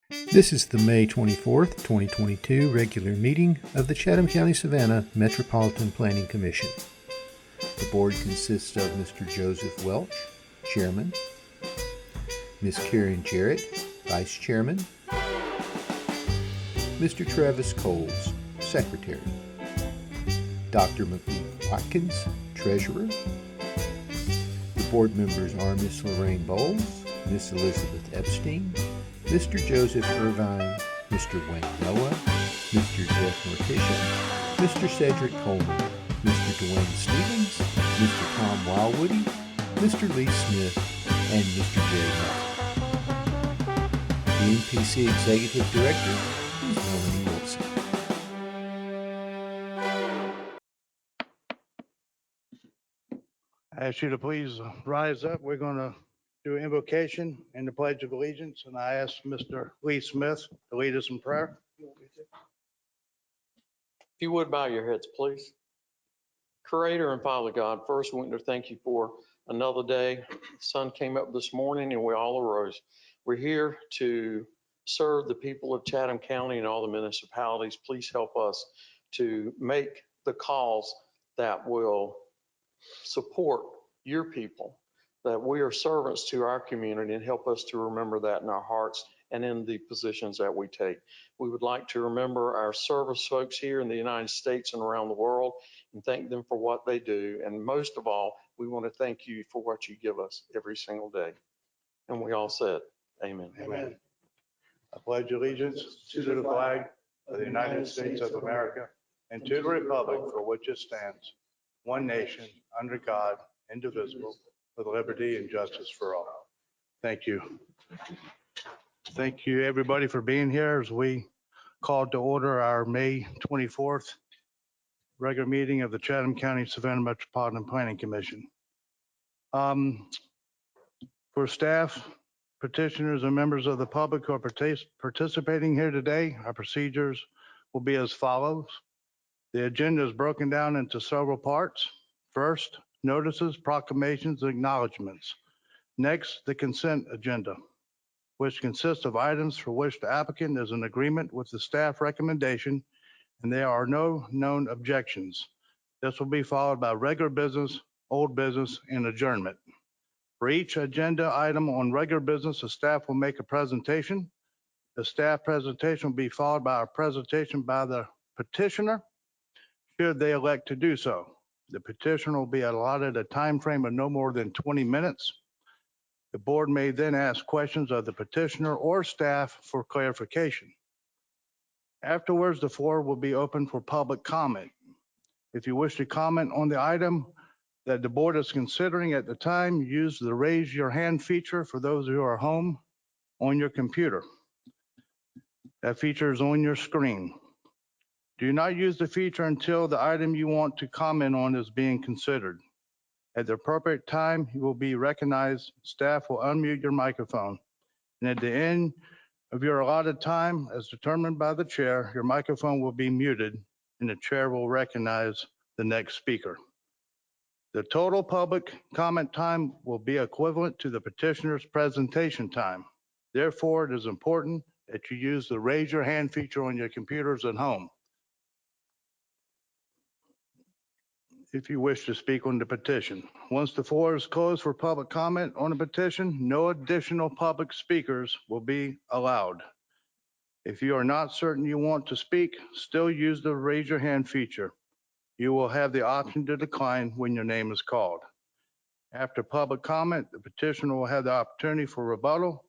This is the May 24th, 2022 regular meeting of the Chatham County-Savannah Metropolitan Planning Commission. The board consists of Mr. Joseph Welch, Chairman, Ms. Karen Jarrett, Vice Chairman, Mr. Travis Coles, Secretary, Dr. McGee Watkins, Treasurer. The board members are Ms. Lorraine Bowles, Ms. Elizabeth Epstein, Mr. Joseph Irvine, Mr. Wayne Noah, Mr. Jeff Morticia, Mr. Cedric Coleman, Mr. Dwayne Stevens, Mr. Tom Wildwoody, Mr. Lee Smith, and Mr. Jerry Huff. The MPC Executive Director is Melanie Wilson. I ask you to please rise up. We're going to do invocation and the Pledge of Allegiance, and I ask Mr. Lee Smith to lead us in prayer. If you would bow your heads, please. Creator and Father God, first we want to thank you for another day. The sun came up this morning and we all arose. We're here to serve the people of Chatham County and all the municipalities. Please help us to make the calls that will support your people, that we are servants to our community, and help us to remember that in our hearts and in the positions that we take. We would like to remember our service folks here in the United States and around the world and thank them for what they do. And most of all, we want to thank you for what you give us every single day. And we all said, amen. Amen. I pledge allegiance to the flag of the United States of America and to the republic for which it stands, one nation, under God, indivisible, with liberty and justice for all. Thank you. Thank you, everybody, for being here as we called to order our May 24th regular meeting of the Chatham County Savannah Metropolitan Planning Commission. For staff, petitioners, and members of the public who are participating here today, our procedures will be as follows. The agenda is broken down into several parts. First, notices, proclamations, and acknowledgements. Next, the consent agenda, which consists of items for which the applicant is in agreement with the staff recommendation and there are no known objections. This will be followed by regular business, old business, and adjournment. For each agenda item on regular business, the staff will make a presentation. The staff presentation will be followed by a presentation by the petitioner, should they elect to do so. The petitioner will be allotted a time frame of no more than 20 minutes. The board may then ask questions of the petitioner or staff for clarification. Afterwards, the floor will be open for public comment. If you wish to comment on the item that the board is considering at the time, use the raise your hand feature for those who are home on your computer. That feature is on your screen. Do not use the feature until the item you want to comment on is being considered. At the appropriate time, you will be recognized. Staff will unmute your microphone. And at the end of your allotted time, as determined by the chair, your microphone will be muted and the chair will recognize the next speaker. The total public comment time will be equivalent to the petitioner's presentation time. Therefore, it is important that you use the raise your hand feature on your computers at home if you wish to speak on the petition. Once the floor is closed for public comment on the petition, no additional public speakers will be allowed. If you are not certain you want to speak, still use the raise your hand feature. You will have the option to decline when your name is called. After public comment, the petitioner will have the opportunity for rebuttal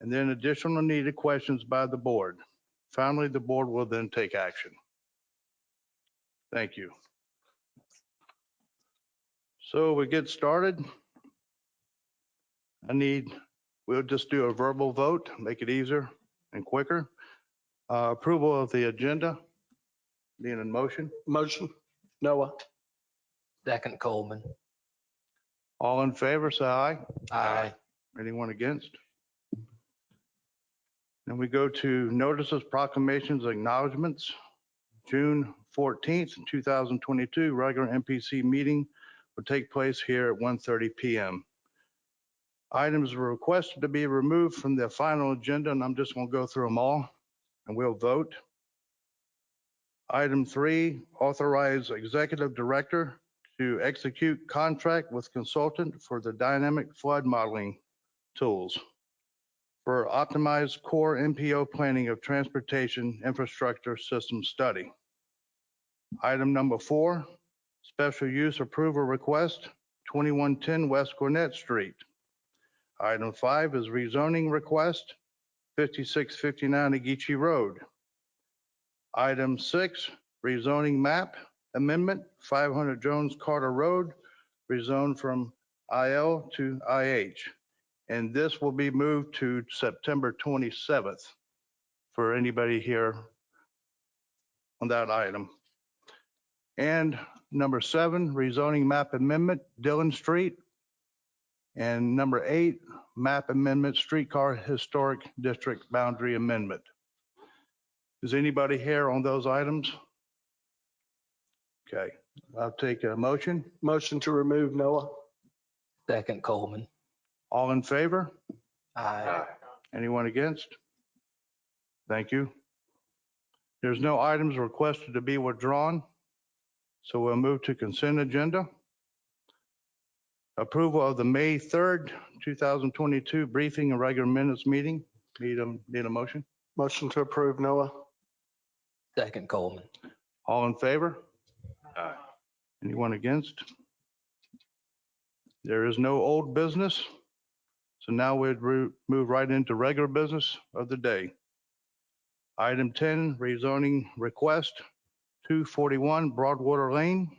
and then additional needed questions by the board. Finally, the board will then take action. Thank you. So we get started. We'll just do a verbal vote, make it easier and quicker. Approval of the agenda, being in motion. Motion, Noah. Second, Coleman. All in favor, say aye. Aye. Anyone against? Then we go to notices, proclamations, acknowledgements. June 14th, 2022, regular MPC meeting will take place here at 1:30 p.m. Items were requested to be removed from the final agenda, and I'm just going to go through them all, and we'll vote. Item 3, authorize executive director to execute contract with consultant for the dynamic flood modeling tools for optimized core MPO planning of transportation infrastructure system study. Item number 4, special use approval request, 2110 West Gwinnett Street. Item 5 is rezoning request, 5659 Ageechee Road. Item 6, rezoning map amendment, 500 Jones Carter Road, rezoned from IL to IH. And this will be moved to September 27th for anybody here on that item. And number 7, rezoning map amendment, Dillon Street. And number 8, map amendment, streetcar historic district boundary amendment. Is anybody here on those items? Okay, I'll take a motion. Motion to remove Noah. Second Coleman. All in favor? Aye. Anyone against? Thank you. There's no items requested to be withdrawn, so we'll move to consent agenda. Approval of the May 3rd, 2022 briefing and regular minutes meeting. Need a motion? Motion to approve Noah. Second Coleman. All in favor? Anyone against? There is no old business. So now we'd move right into regular business of the day. Item 10, rezoning request, 241 Broadwater Lane.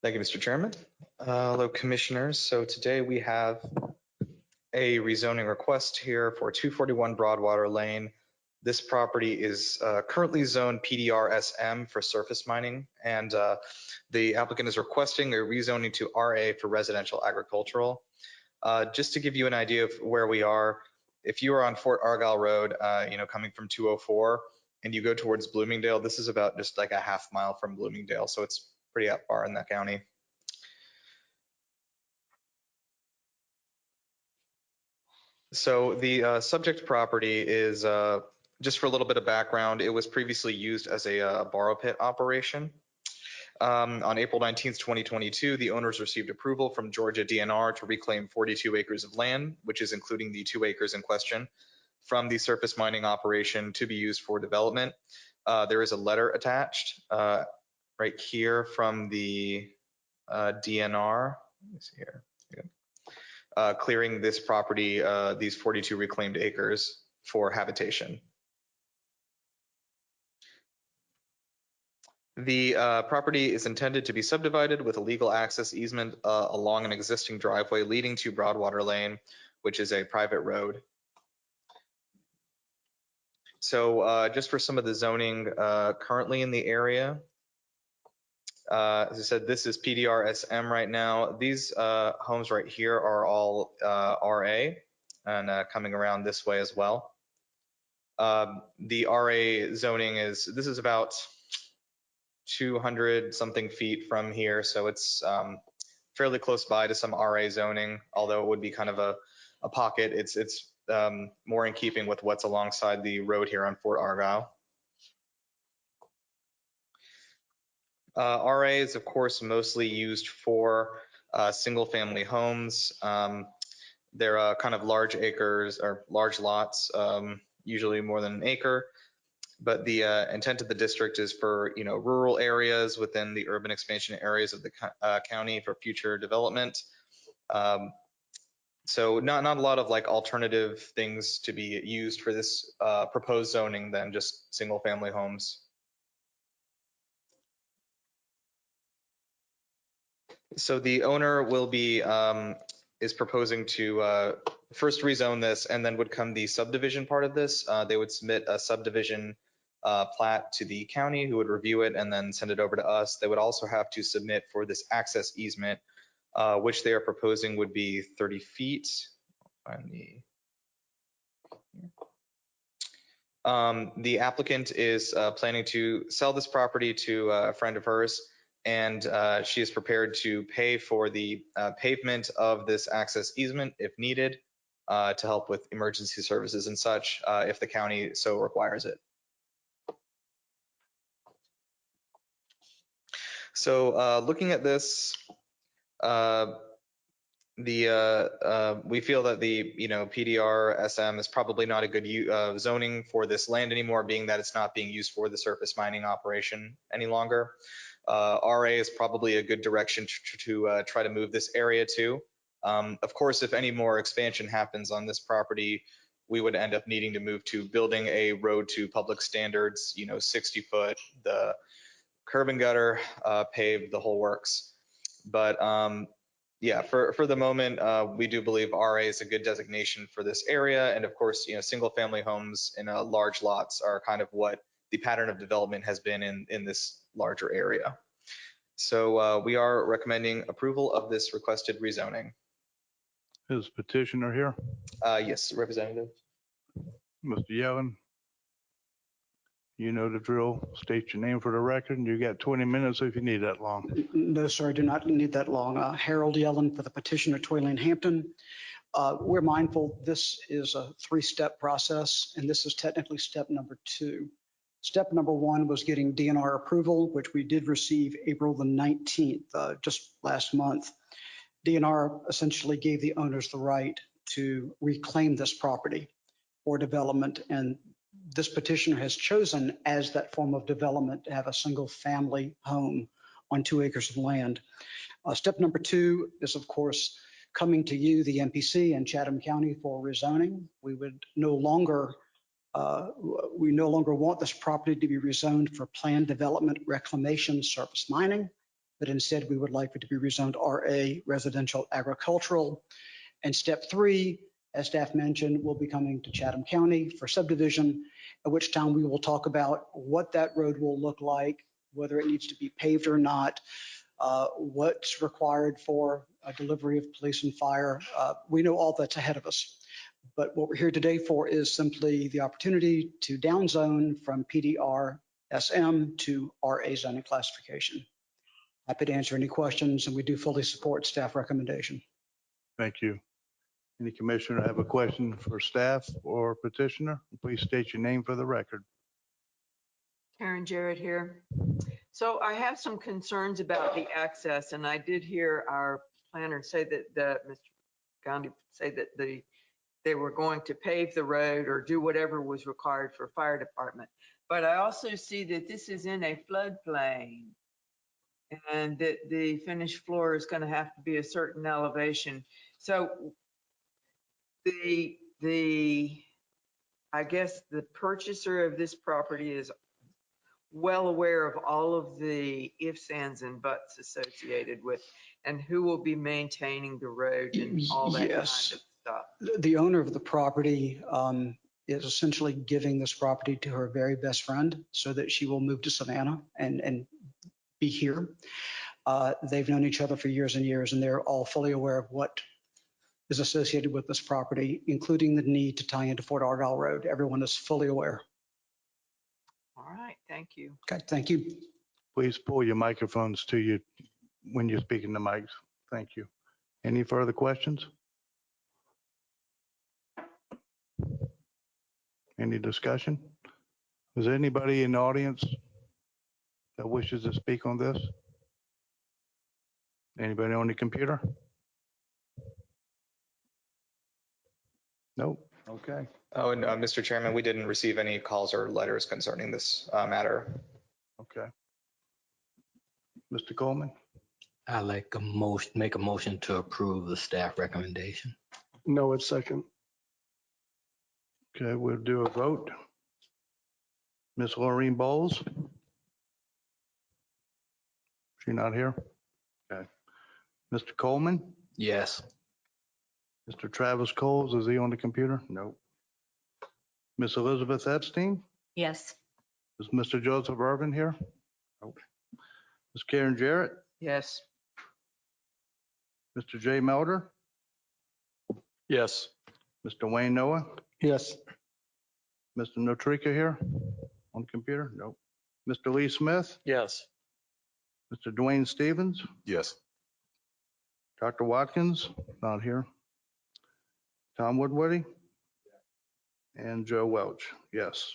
Thank you, Mr. Chairman. Hello, Commissioners. So today we have a rezoning request here for 241 Broadwater Lane. This property is currently zoned PDR SM for surface mining, and the applicant is requesting a rezoning to RA for residential agricultural. Just to give you an idea of where we are, if you are on Fort Argyle Road, coming from 204, and you go towards Bloomingdale, this is about just like a half mile from Bloomingdale, so it's pretty up far in that county. So the subject property is, just for a little bit of background, it was previously used as a borrow pit operation. On April 19th, 2022, the owners received approval from Georgia DNR to reclaim 42 acres of land, which is including the 2 acres in question, from the surface mining operation to be used for development. There is a letter attached right here from the DNR. Let me see here. Clearing this property, these 42 reclaimed acres for habitation. The property is intended to be subdivided with a legal access easement along an existing driveway leading to Broadwater Lane, which is a private road. So just for some of the zoning currently in the area, as I said, this is PDR SM right now. These homes right here are all RA and coming around this way as well. The RA zoning this is about 200 something feet from here, so it's fairly close by to some RA zoning, although it would be kind of a pocket. It's more in keeping with what's alongside the road here on Fort Argyle. RA is, of course, mostly used for single family homes. They're kind of large acres or large lots, usually more than an acre. But the intent of the district is for rural areas within the urban expansion areas of the county for future development. So not a lot of like alternative things to be used for this proposed zoning than just single family homes. So the owner will be is proposing to first rezone this, and then would come the subdivision part of this. They would submit a subdivision plat to the county, who would review it and then send it over to us. They would also have to submit for this access easement, which they are proposing would be 30 feet. Find the The applicant is planning to sell this property to a friend of hers, and she is prepared to pay for the pavement of this access easement if needed to help with emergency services and such if the county so requires it. So looking at this, we feel that the PDR SM is probably not a good zoning for this land anymore, being that it's not being used for the surface mining operation any longer. RA is probably a good direction to try to move this area to. Of course, if any more expansion happens on this property, we would end up needing to move to building a road to public standards, 60 foot, the curb and gutter, paved, the whole works. But yeah, for the moment, we do believe RA is a good designation for this area. And of course, single family homes in large lots are kind of what the pattern of development has been in this larger area. So we are recommending approval of this requested rezoning. Is petitioner here? Yes, Representative. Mr. Yellen? You know the drill. State your name for the record, and you got 20 minutes if you need that long. No, sir, I do not need that long. Harold Yellen for the petitioner, Toyland Hampton. We're mindful this is a three-step process, and this is technically step number 2. Step number 1 was getting DNR approval, which we did receive April the 19th, just last month. DNR essentially gave the owners the right to reclaim this property for development, and this petitioner has chosen as that form of development to have a single family home on 2 acres of land. Step number 2 is, of course, coming to you, the MPC and Chatham County, for rezoning. We no longer want this property to be rezoned for planned development, reclamation, surface mining, but instead we would like it to be rezoned RA, residential agricultural. And step 3, as staff mentioned, will be coming to Chatham County for subdivision, at which time we will talk about what that road will look like, whether it needs to be paved or not, what's required for a delivery of police and fire. We know all that's ahead of us. But what we're here today for is simply the opportunity to downzone from PDR SM to RA zoning classification. Happy to answer any questions, and we do fully support staff recommendation. Thank you. Any commissioner have a question for staff or petitioner? Please state your name for the record. Karen Jarrett here. So I have some concerns about the access, and I did hear our planner say that Mr. Gandhi say that they were going to pave the road or do whatever was required for fire department. But I also see that this is in a floodplain, and that the finished floor is going to have to be a certain elevation. So I guess the purchaser of this property is well aware of all of the ifs, ands, and buts associated with, and who will be maintaining the road and all that kind of stuff. The owner of the property is essentially giving this property to her very best friend so that she will move to Savannah and be here. They've known each other for years and years, and they're all fully aware of what is associated with this property, including the need to tie into Fort Argyle Road. Everyone is fully aware. All right, thank you. Okay, thank you. Please pull your microphones to you when you're speaking to mics. Thank you. Any further questions? Any discussion? Is there anybody in the audience that wishes to speak on this? Anybody on the computer? Nope. Okay. Oh, and Mr. Chairman, we didn't receive any calls or letters concerning this matter. Okay. Mr. Coleman? I like make a motion to approve the staff recommendation. Noah second. Okay, we'll do a vote. Miss Laureen Bowles? She not here? Okay. Mr. Coleman? Yes. Mr. Travis Coles, is he on the computer? Nope. Miss Elizabeth Epstein? Yes. Is Mr. Joseph Irvin here? Nope. Ms. Karen Jarrett? Yes. Mr. Jay Melder? Yes. Mr. Wayne Noah? Yes. Mr. Notrika here on the computer? Nope. Mr. Lee Smith, Yes. Mr. Dwayne Stevens, Yes. Dr. Watkins, not here. Tom Woodward, and Joe Welch, yes.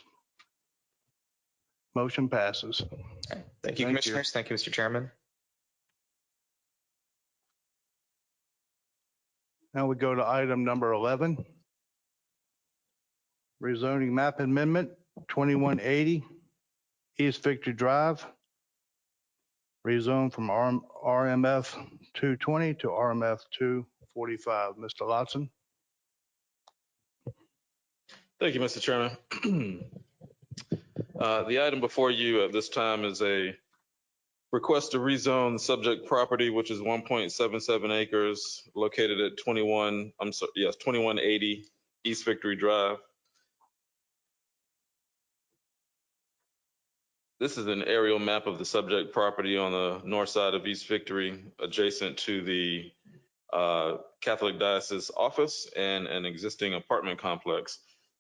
Motion passes. Thank you, Thank you. Commissioners. Thank you, Mr. Chairman. Now we go to item number 11. Rezoning map amendment 2180 East Victory Drive. Rezone from RMF 220 to RMF 245. Mr. Lotson. Thank you, Mr. Chairman. The item before you at this time is a request to rezone the subject property, which is 1.77 acres located at 2180 East Victory Drive. This is an aerial map of the subject property on the north side of East Victory, adjacent to the Catholic Diocese office and an existing apartment complex.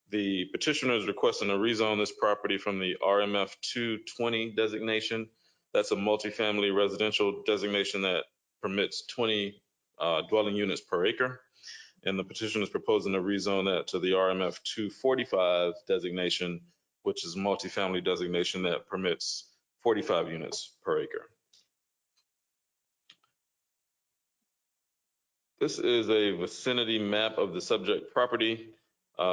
The petitioner is requesting to rezone this property from the RMF 220 designation. That's a multifamily residential designation that permits 20 dwelling units per acre. And the petitioner is proposing to rezone that to the RMF 245 designation, which is multifamily designation that permits 45 units per acre. This is a vicinity map of the subject property,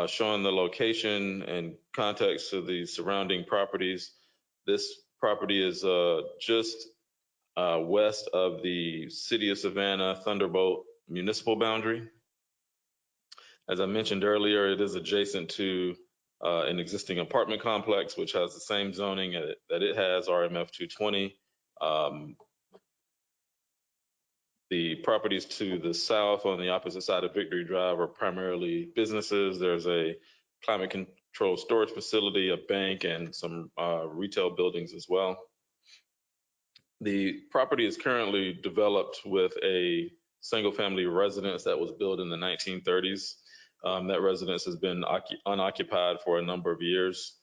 showing the location and context of the surrounding properties. This property is just west of the City of Savannah Thunderbolt municipal boundary. As I mentioned earlier, it is adjacent to an existing apartment complex, which has the same zoning that it has, RMF 220. The properties to the south on the opposite side of Victory Drive are primarily businesses. There's a climate control storage facility, a bank, and some retail buildings as well. The property is currently developed with a single-family residence that was built in the 1930s. That residence has been unoccupied for a number of years.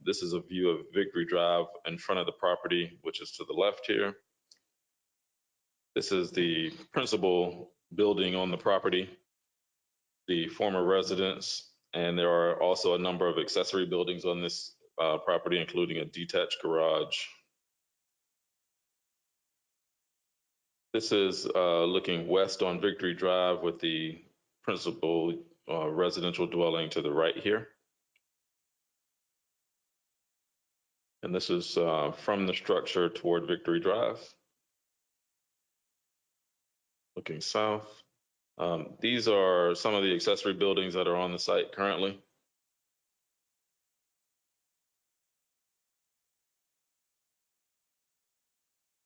This is a view of Victory Drive in front of the property, which is to the left here. This is the principal building on the property, the former residence, and there are also a number of accessory buildings on this property, including a detached garage. This is looking west on Victory Drive with the principal residential dwelling to the right here. And this is from the structure toward Victory Drive. Looking south. These are some of the accessory buildings that are on the site currently.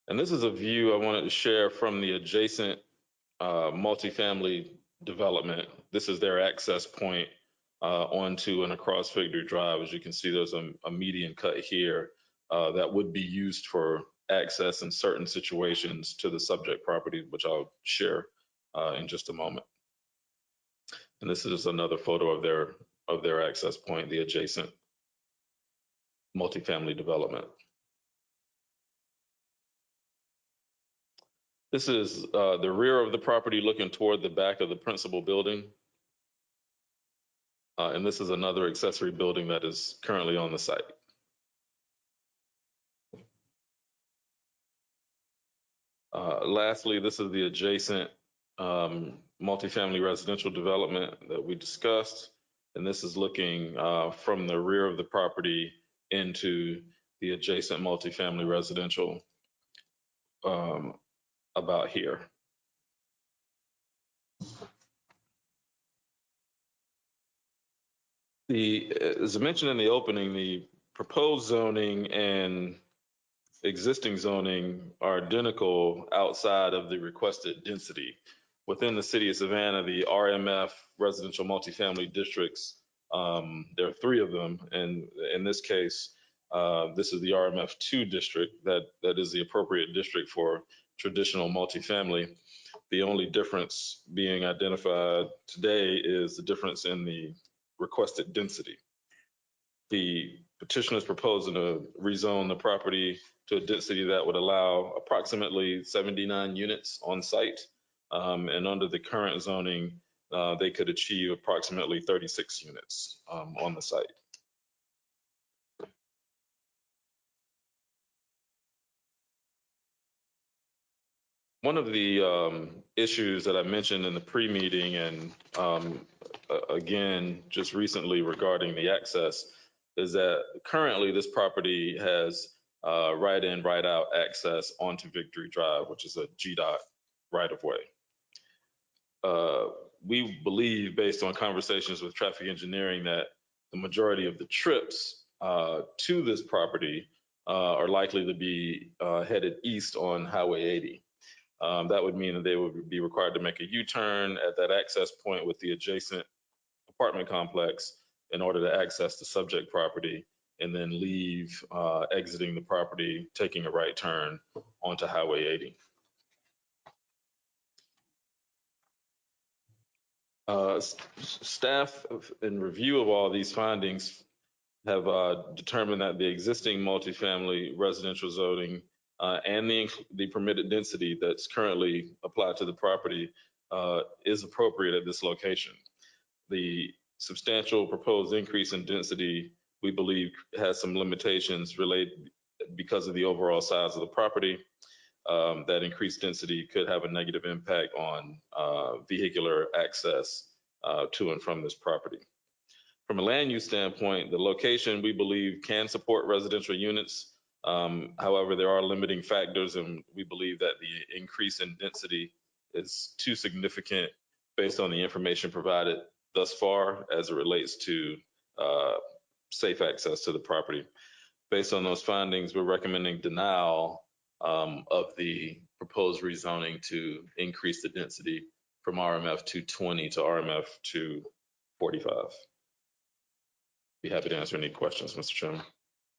And this is a view I wanted to share from the adjacent multifamily development. This is their access point onto and across Victory Drive. As you can see, there's a median cut here that would be used for access in certain situations to the subject property, which I'll share in just a moment. And this is another photo of their access point, the adjacent multifamily development. This is the rear of the property looking toward the back of the principal building. And this is another accessory building that is currently on the site. Lastly, this is the adjacent multifamily residential development that we discussed. And this is looking from the rear of the property into the adjacent multifamily residential about here. As I mentioned in the opening, the proposed zoning and existing zoning are identical outside of the requested density. Within the City of Savannah, the RMF residential multifamily districts, there are 3 of them. And in this case, this is the RMF 2 district that is the appropriate district for traditional multifamily. The only difference being identified today is the difference in the requested density. The petitioner is proposing to rezone the property to a density that would allow approximately 79 units on site. And under the current zoning, they could achieve approximately 36 units on the site. One of the issues that I mentioned in the pre-meeting and again, just recently regarding the access is that currently this property has right in, right out access onto Victory Drive, which is a GDOT right of way. We believe, based on conversations with traffic engineering, that the majority of the trips to this property are likely to be headed east on Highway 80. That would mean that they would be required to make a U-turn at that access point with the adjacent apartment complex in order to access the subject property and then leave, exiting the property, taking a right turn onto Highway 80. Staff, in review of all these findings, have determined that the existing multifamily residential zoning and the permitted density that's currently applied to the property is appropriate at this location. The substantial proposed increase in density, we believe, has some limitations related because of the overall size of the property. That increased density could have a negative impact on vehicular access to and from this property. From a land use standpoint, the location, we believe, can support residential units. However, there are limiting factors, and we believe that the increase in density is too significant based on the information provided thus far as it relates to safe access to the property. Based on those findings, we're recommending denial of the proposed rezoning to increase the density from RMF 220 to RMF 245. Be happy to answer any questions, Mr. Chairman.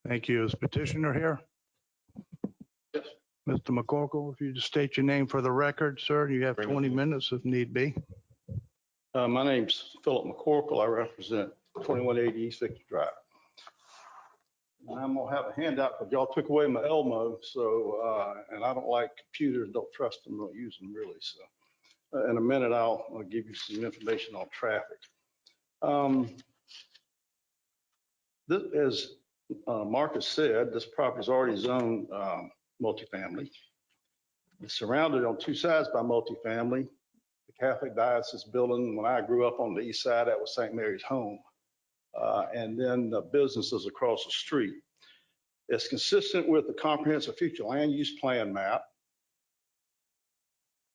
Thank you. Is petitioner here? Yes. Mr. McCorkle, if you just state your name for the record, sir, you have 20 minutes if need be. My name's Philip McCorkle. I represent 2180 East Victory Drive. And I'm gonna have a handout because y'all took away my Elmo, so and I don't like computers, don't trust them, don't use them really. So in a minute, I'll give you some information on traffic. This, as Marcus said, this property is already zoned multifamily. It's surrounded on two sides by multifamily. The Catholic Diocese building, when I grew up on the east side, that was St. Mary's Home. And then the businesses across the street. It's consistent with the comprehensive future land use plan map.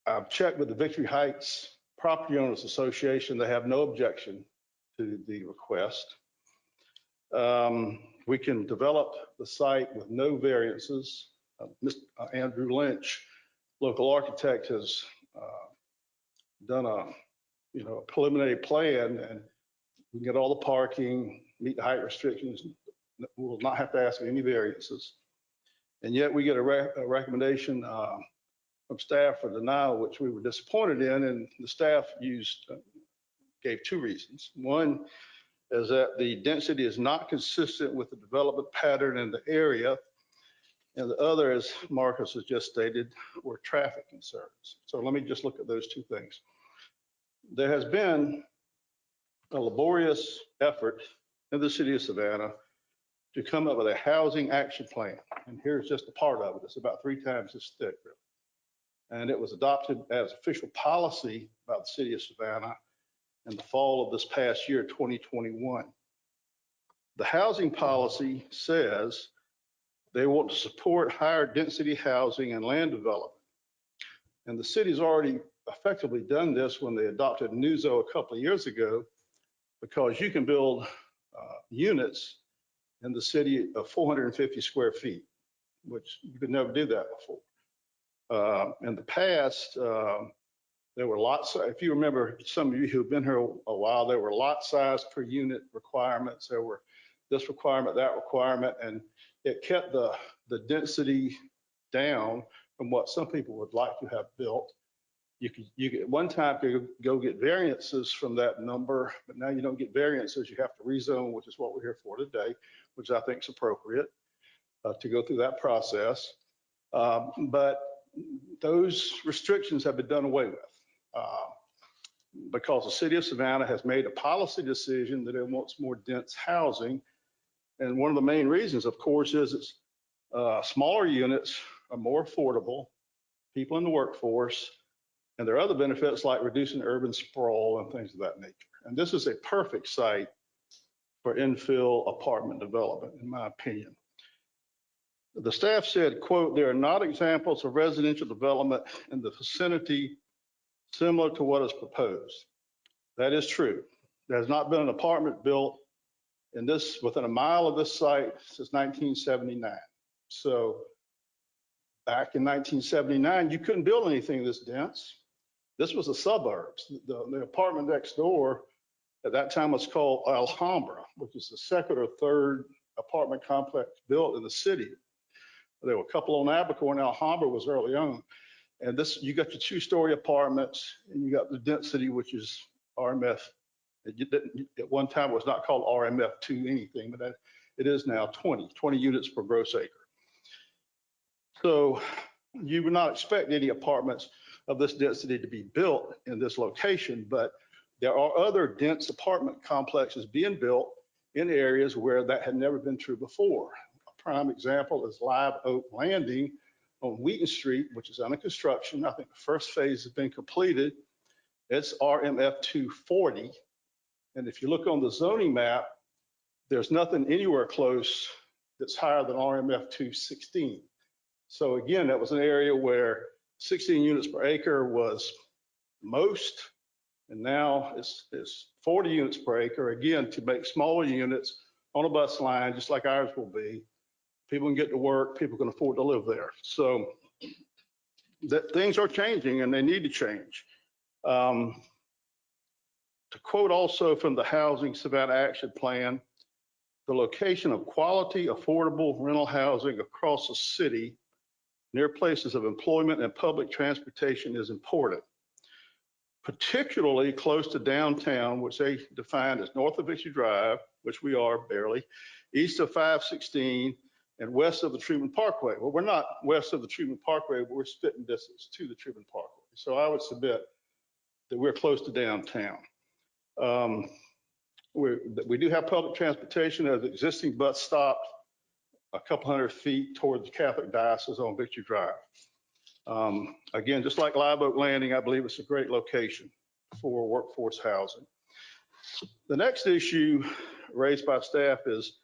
I've checked with the Victory Heights Property Owners Association. They have no objection to the request. We can develop the site with no variances. Mr. Andrew Lynch, local architect, has done a preliminary plan, and we can get all the parking, meet the height restrictions. We'll not have to ask any variances. And yet we get a recommendation from staff for denial, which we were disappointed in, and the staff gave two reasons. One is that the density is not consistent with the development pattern in the area. And the other, as Marcus has just stated, were traffic concerns. So let me just look at those two things. There has been a laborious effort in the city of Savannah to come up with a housing action plan. And here's just a part of it. It's about 3 times this thick, really. And it was adopted as official policy by the city of Savannah in the fall of this past year, 2021. The housing policy says they want to support higher density housing and land development. And the city's already effectively done this when they adopted NUZO a couple of years ago, because you can build units in the city of 450 square feet, which you could never do that before. In the past, there were lots, if you remember, some of you who've been here a while, there were lot size per unit requirements. There were this requirement, that requirement, and it kept the density down from what some people would like to have built. at one time could go get variances from that number, but now you don't get variances. You have to rezone, which is what we're here for today, which I think is appropriate to go through that process. But those restrictions have been done away with because the city of Savannah has made a policy decision that it wants more dense housing. And one of the main reasons, of course, is it's smaller units are more affordable, people in the workforce, and there are other benefits like reducing urban sprawl and things of that nature. And this is a perfect site for infill apartment development, in my opinion. The staff said, quote, "There are not examples of residential development in the vicinity similar to what is proposed." That is true. There has not been an apartment built in this within a mile of this site since 1979. So back in 1979, you couldn't build anything this dense. This was the suburbs. The apartment next door at that time was called Alhambra, which is the second or third apartment complex built in the city. There were a couple on Abaco, and Alhambra was early on. And this, you got your two-story apartments, and you got the density, which is RMF. At one time, it was not called RMF2 anything, but it is now 20 units per gross acre. So you would not expect any apartments of this density to be built in this location, but there are other dense apartment complexes being built in areas where that had never been true before. A prime example is Live Oak Landing on Wheaton Street, which is under construction. I think the first phase has been completed. It's RMF 240. And if you look on the zoning map, there's nothing anywhere close that's higher than RMF 216. So again, that was an area where 16 units per acre was most, and now it's 40 units per acre, again, to make smaller units on a bus line, just like ours will be. People can get to work, people can afford to live there. So that things are changing and they need to change. To quote also from the Housing Savannah Action Plan, the location of quality, affordable rental housing across the city near places of employment and public transportation is important, particularly close to downtown, which they define as north of Victory Drive, which we are barely, east of 516, and west of the Treatment Parkway. Well, we're not west of the Treatment Parkway, but we're spitting distance to the Treatment Parkway. So I would submit that we're close to downtown. We do have public transportation as existing bus stops a couple hundred feet toward the Catholic Diocese on Victory Drive. Again, just like Live Oak Landing, I believe it's a great location for workforce housing. The next issue raised by staff is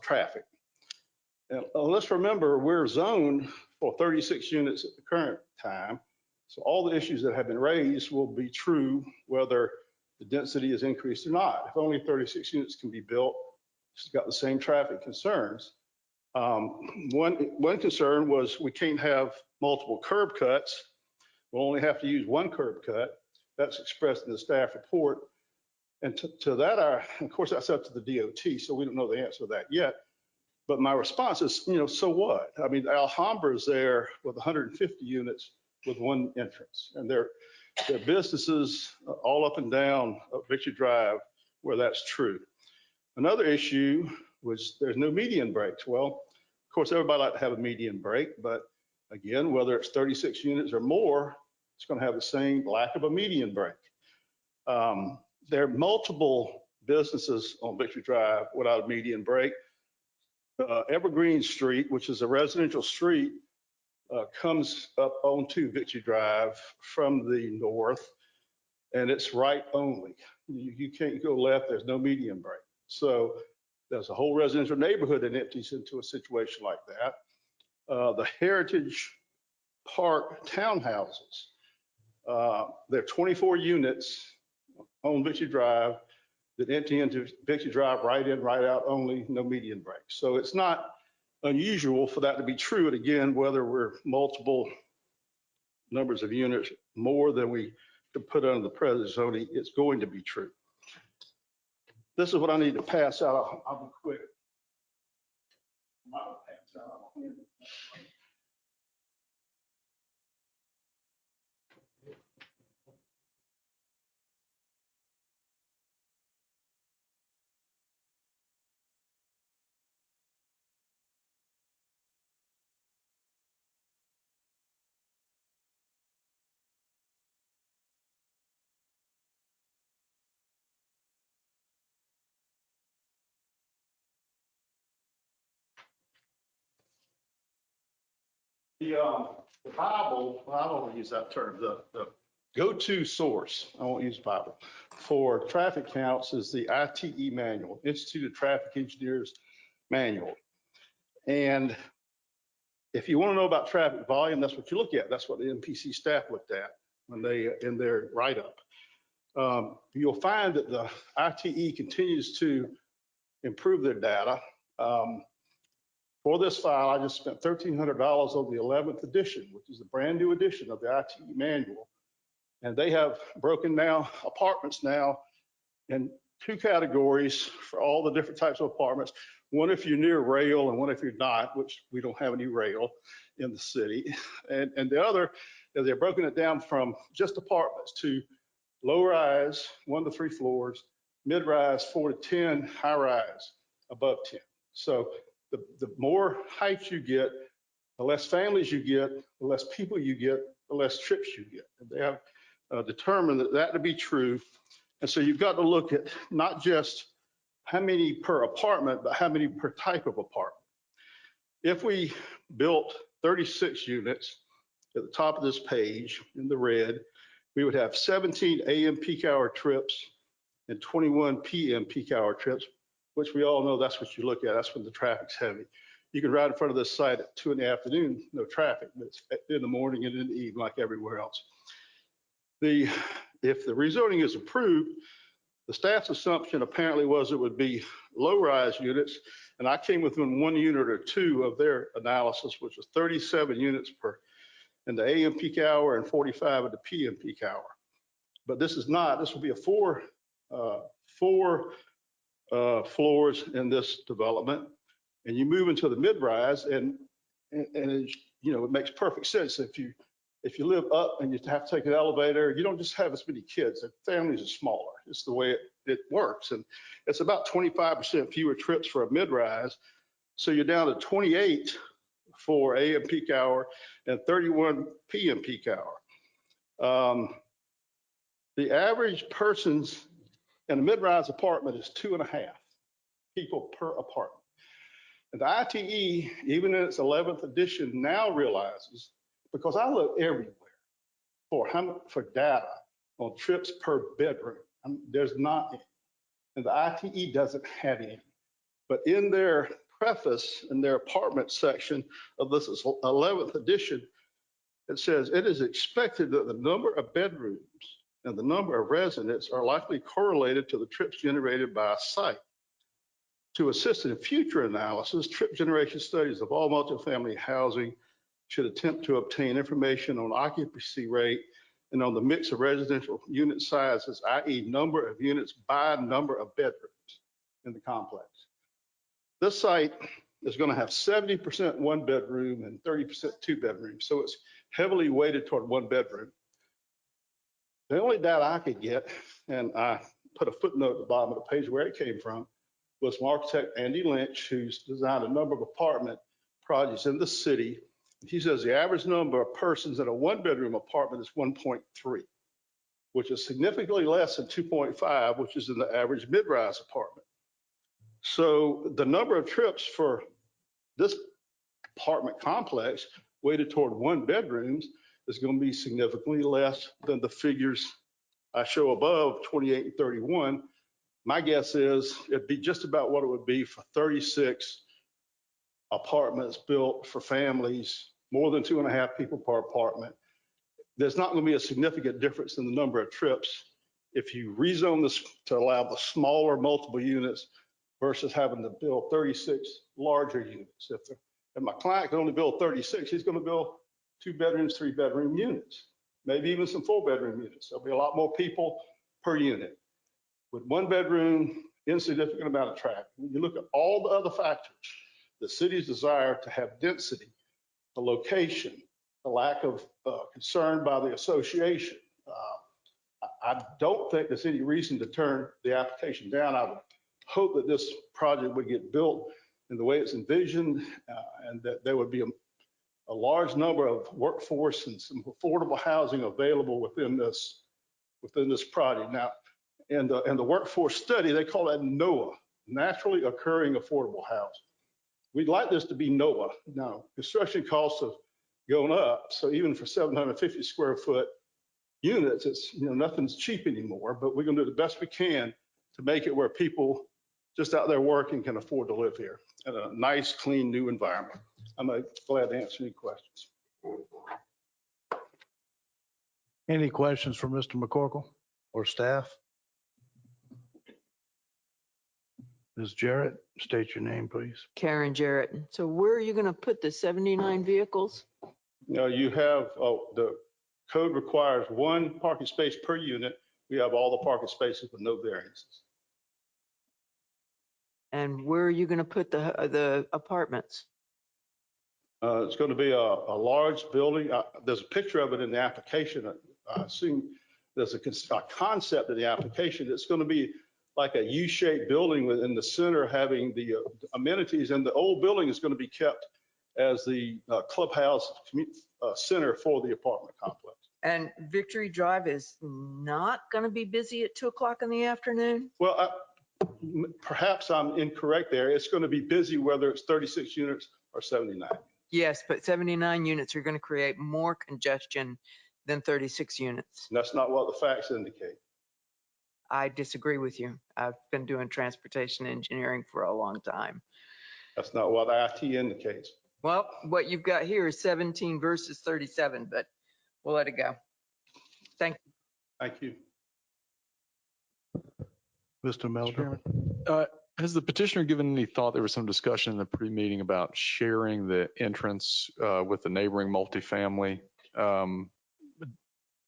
traffic. And let's remember, we're zoned for 36 units at the current time. So all the issues that have been raised will be true whether the density is increased or not. If only 36 units can be built, it's got the same traffic concerns. One concern was we can't have multiple curb cuts. We'll only have to use one curb cut. That's expressed in the staff report. And to that, of course, that's up to the DOT, so we don't know the answer to that yet. But my response is, so what? I mean, Alhambra is there with 150 units with one entrance, and there are businesses all up and down Victory Drive where that's true. Another issue was there's no median breaks. Well, of course, everybody like to have a median break, but again, whether it's 36 units or more, it's going to have the same lack of a median break. There are multiple businesses on Victory Drive without a median break. Evergreen Street, which is a residential street, comes up onto Victory Drive from the north, and it's right only. You can't go left, there's no median break. So there's a whole residential neighborhood that empties into a situation like that. The Heritage Park townhouses, there are 24 units on Victory Drive that empty into Victory Drive right in, right out only, no median break. So it's not unusual for that to be true. And again, whether we're multiple numbers of units more than we could put under the present zoning, it's going to be true. This is what I need to pass out. I'll be quick. The Bible, well, I don't want to use that term, the go-to source, I won't use Bible, for traffic counts is the ITE manual, Institute of Traffic Engineers Manual. And if you want to know about traffic volume, that's what you look at. That's what the MPC staff looked at when they, in their write-up. You'll find that the ITE continues to improve their data. For this file, I just spent $1,300 on the 11th edition, which is the brand new edition of the ITE manual. And they have broken down apartments now in two categories for all the different types of apartments. One if you're near rail and one if you're not, which we don't have any rail in the city. And the other is they're broken it down from just apartments to low rise, 1 to 3 floors, mid rise, 4 to 10, high rise, above 10. So the more height you get, the less families you get, the less people you get, the less trips you get. And they have determined that to be true. And so you've got to look at not just how many per apartment, but how many per type of apartment. If we built 36 units at the top of this page in the red, we would have 17 AM peak hour trips and 21 PM peak hour trips, which we all know that's what you look at. That's when the traffic's heavy. You can ride in front of this site at 2 in the afternoon, no traffic, but it's in the morning and in the evening like everywhere else. If the rezoning is approved, the staff's assumption apparently was it would be low-rise units, and I came within 1 unit or 2 of their analysis, which was 37 units per in the AM peak hour and 45 at the PM peak hour. But this is not. This will be a four floors in this development, and you move into the mid-rise, and you know, it makes perfect sense. If you live up and you have to take an elevator, you don't just have as many kids. The families are smaller. It's the way it works, and it's about 25% fewer trips for a mid-rise. So you're down to 28 for AM peak hour and 31 PM peak hour. The average persons in a mid-rise apartment is 2.5 people per apartment. And the ITE, even in its 11th edition, now realizes, because I look everywhere for data on trips per bedroom, there's not any. And the ITE doesn't have any. But in their preface, in their apartment section of this 11th edition, it says, it is expected that the number of bedrooms and the number of residents are likely correlated to the trips generated by a site. To assist in future analysis, trip generation studies of all multifamily housing should attempt to obtain information on occupancy rate and on the mix of residential unit sizes, i.e. number of units by number of bedrooms in the complex. This site is going to have 70% 1 bedroom and 30% 2 bedrooms. So it's heavily weighted toward 1 bedroom. The only data I could get, and I put a footnote at the bottom of the page where it came from, was from architect Andy Lynch, who's designed a number of apartment projects in the city. He says the average number of persons in a 1-bedroom apartment is 1.3, which is significantly less than 2.5, which is in the average mid-rise apartment. So the number of trips for this apartment complex weighted toward 1 bedrooms is going to be significantly less than the figures I show above, 28 and 31. My guess is it'd be just about what it would be for 36 apartments built for families, more than 2.5 people per apartment. There's not going to be a significant difference in the number of trips if you rezone this to allow the smaller multiple units versus having to build 36 larger units. If my client can only build 36, he's going to build 2 bedrooms, 3 bedroom units, maybe even some 4 bedroom units. There'll be a lot more people per unit. With 1 bedroom, insignificant amount of traffic. When you look at all the other factors, the city's desire to have density, the location, the lack of concern by the association, I don't think there's any reason to turn the application down. I would hope that this project would get built in the way it's envisioned, and that there would be a large number of workforce and some affordable housing available within this project. Now, in the workforce study, they call that NOAH, naturally occurring affordable housing. We'd like this to be NOAH. Now, construction costs have going up. So even for 750 square foot units, it's, nothing's cheap anymore, but we're going to do the best we can to make it where people just out there working can afford to live here in a nice, clean, new environment. I'm glad to answer any questions. Any questions for Mr. McCorkle or staff? Ms. Jarrett, state your name, please. Karen Jarrett. So where are you going to put the 79 vehicles? You have, the code requires one parking space per unit. We have all the parking spaces with no variances. And where are you going to put the apartments? It's going to be a large building. There's a picture of it in the application. I assume there's a concept in the application. It's going to be like a U-shaped building within the center having the amenities, and the old building is going to be kept as the clubhouse center for the apartment complex. And Victory Drive is not going to be busy at 2:00 in the afternoon? Well, perhaps I'm incorrect there. It's going to be busy whether it's 36 units or 79. Yes, but 79 units are going to create more congestion than 36 units. And that's not what the facts indicate. I disagree with you. I've been doing transportation engineering for a long time. That's not what IT indicates. Well, what you've got here is 17 versus 37, but we'll let it go. Thank you. Thank you. Mr. Melder. Has the petitioner given any thought? There was some discussion in the pre-meeting about sharing the entrance with the neighboring multifamily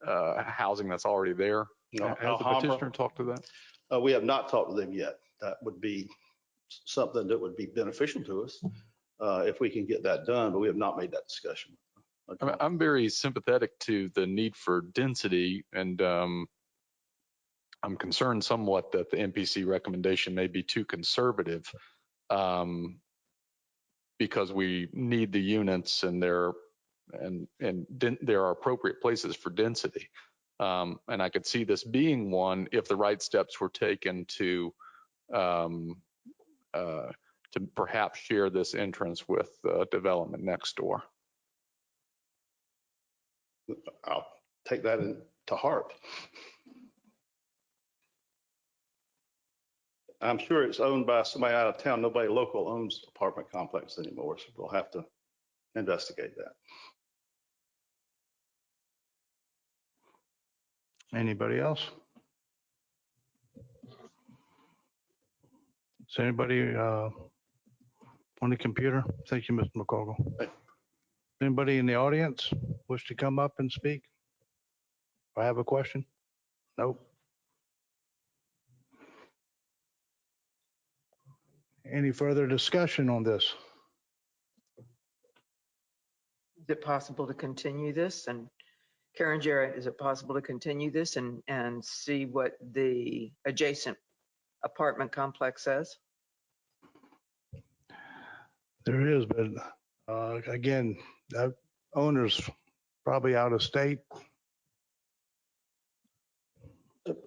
housing that's already there. No, Has the petitioner talked to that? We have not talked to them yet. That would be something that would be beneficial to us if we can get that done, but we have not made that discussion. I'm very sympathetic to the need for density, and I'm concerned somewhat that the MPC recommendation may be too conservative because we need the units and there are appropriate places for density. And I could see this being one if the right steps were taken to perhaps share this entrance with development next door. I'll take that to heart. I'm sure it's owned by somebody out of town. Nobody local owns apartment complex anymore, so we'll have to investigate that. Anybody else? Is anybody on the computer? Thank you, Mr. McCorkle. Anybody in the audience wish to come up and speak? I have a question. Nope. Any further discussion on this? Is it possible to continue this? And Karen Jarrett, is it possible to continue this and see what the adjacent apartment complex says? There is, but again, that owner's probably out of state.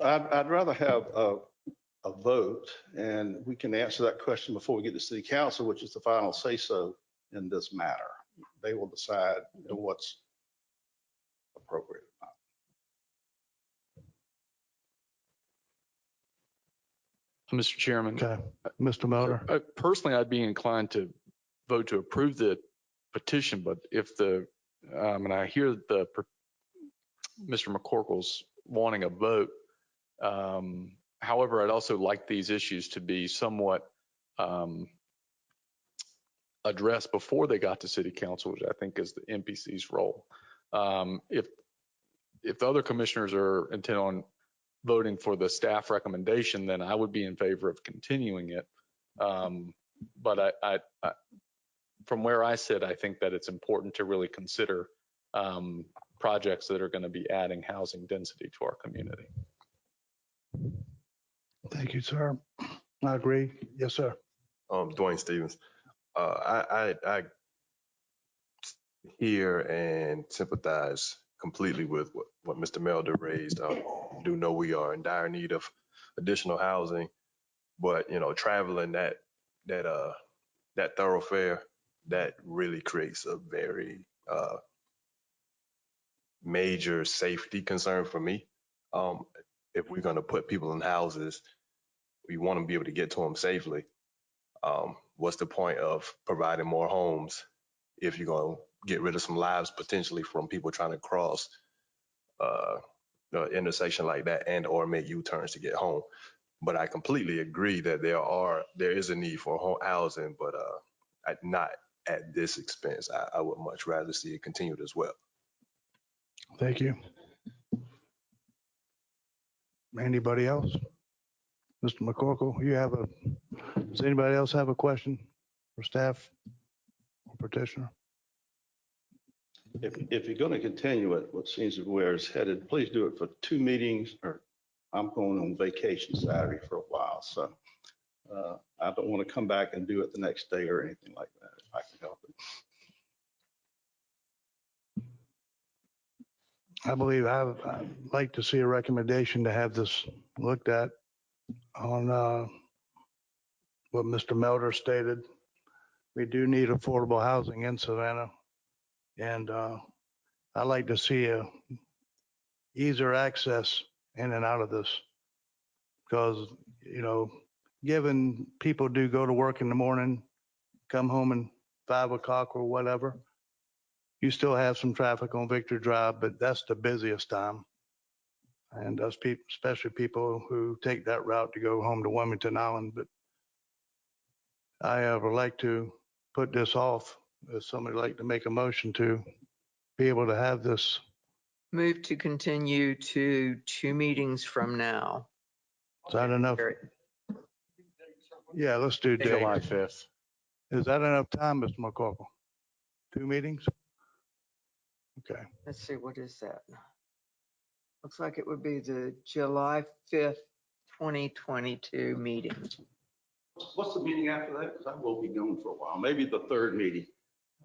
I'd rather have a vote, and we can answer that question before we get to city council, which is the final say so in this matter. They will decide what's appropriate. Mr. Chairman. Okay, Mr. Melder. Personally, I'd be inclined to vote to approve the petition, but if and I hear Mr. McCorkle's wanting a vote. However, I'd also like these issues to be somewhat addressed before they got to city council, which I think is the MPC's role. If the other commissioners are intent on voting for the staff recommendation, then I would be in favor of continuing it. But I from where I sit, I think that it's important to really consider projects that are going to be adding housing density to our community. Thank you, sir. I agree. Yes, sir. Dwayne Stevens. I hear and sympathize completely with what Mr. Melder raised. I do know we are in dire need of additional housing, but traveling that thoroughfare, that really creates a very major safety concern for me. If we're going to put people in houses, we want to be able to get to them safely. What's the point of providing more homes if you're going to get rid of some lives potentially from people trying to cross the intersection like that and or make U-turns to get home? But I completely agree that there is a need for housing, but not at this expense. I would much rather see it continued as well. Thank you. Anybody else? Mr. McCorkle, does anybody else have a question for staff or petitioner? If you're going to continue it, what seems to be where it's headed, please do it for 2 meetings, or I'm going on vacation Saturday for a while. So I don't want to come back and do it the next day or anything like that, if I can help it. I believe I'd like to see a recommendation to have this looked at on what Mr. Melder stated. We do need affordable housing in Savannah. And I'd like to see a easier access in and out of this. Because, given people do go to work in the morning, come home at 5 o'clock or whatever, you still have some traffic on Victor Drive, but that's the busiest time. And us people, especially people who take that route to go home to Wilmington Island. But I would like to put this off. If somebody would like to make a motion to be able to have this. Move to continue to 2 meetings from now. Is that enough? Yeah, let's do July dates. 5th. Is that enough time, Mr. McCorkle? 2 meetings? Okay. Let's see, what is that? Looks like it would be the July 5th, 2022 meeting. What's the meeting after that? Because I will be gone for a while. Maybe the 3rd meeting.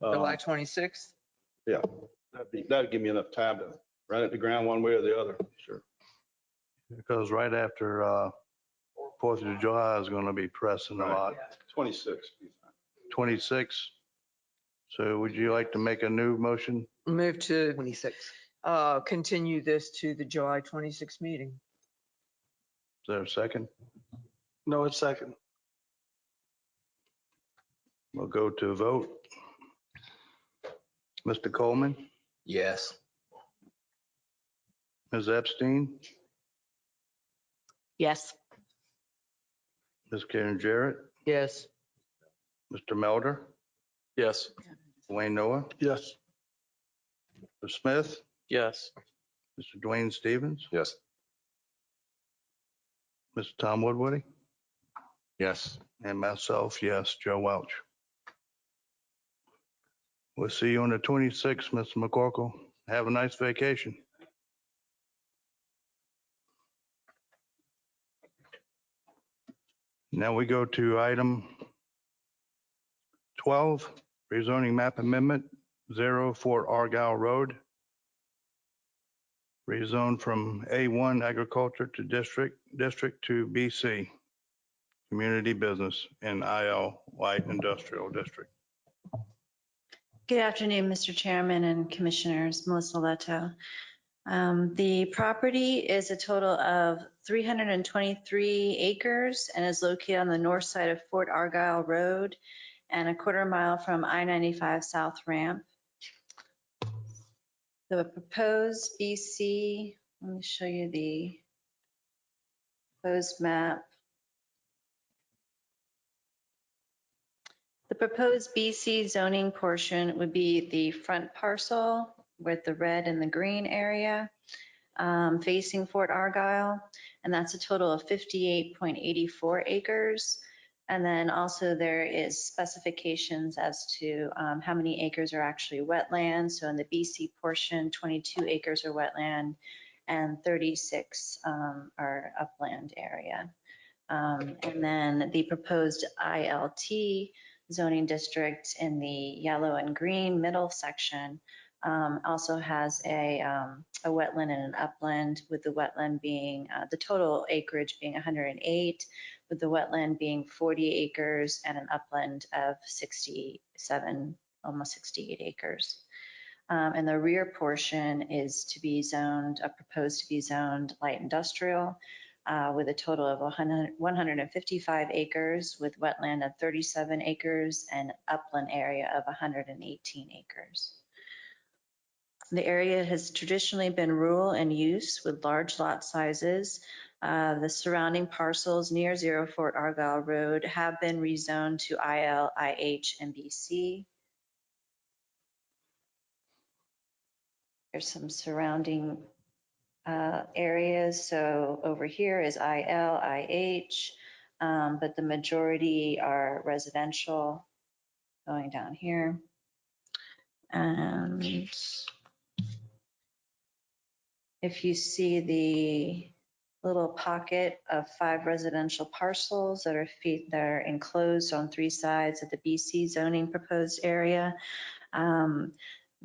July 26th? Yeah, that'd give me enough time to run it to ground one way or the other. Sure. Because right after 4th of July is going to be pressing a lot. 26. 26. So would you like to make a new motion? Move to 26. Continue this to the July 26th meeting. Is there a second? No, it's second. We'll go to a vote. Mr. Coleman, Yes. Ms. Epstein, Yes. Ms. Karen Jarrett, Yes. Mr. Melder, Yes. Wayne Noah, Yes. Mr. Smith, Yes. Mr. Dwayne Stevens, Yes. Mr. Tom Woodward, Yes. and myself, yes, Joe Welch. We'll see you on the 26th, Mr. McCorkle. Have a nice vacation. Now we go to item 12, rezoning map amendment 0 Fort Argyle Road. Rezone from A1 agriculture to district to BC, community business in IL light industrial district. Good afternoon, Mr. Chairman and Commissioners. Melissa Leto. The property is a total of 323 acres and is located on the north side of Fort Argyle Road and a quarter mile from I-95 South Ramp. The proposed BC, let me show you the proposed map. The proposed BC zoning portion would be the front parcel with the red and the green area facing Fort Argyle, and that's a total of 58.84 acres. And then also there is specifications as to how many acres are actually wetland. So in the BC portion, 22 acres are wetland and 36 are upland area. And then the proposed ILT zoning district in the yellow and green middle section also has a wetland and an upland, with the wetland being, the total acreage being 108, with the wetland being 40 acres and an upland of 67, almost 68 acres. And the rear portion is to be zoned, proposed to be zoned light industrial with a total of 155 acres with wetland of 37 acres and upland area of 118 acres. The area has traditionally been rural in use with large lot sizes. The surrounding parcels near 0 Fort Argyle Road have been rezoned to IL, IH, and BC. There's some surrounding areas. So over here is IL, IH, but the majority are residential going down here. And if you see the little pocket of 5 residential parcels that are enclosed on 3 sides of the BC zoning proposed area,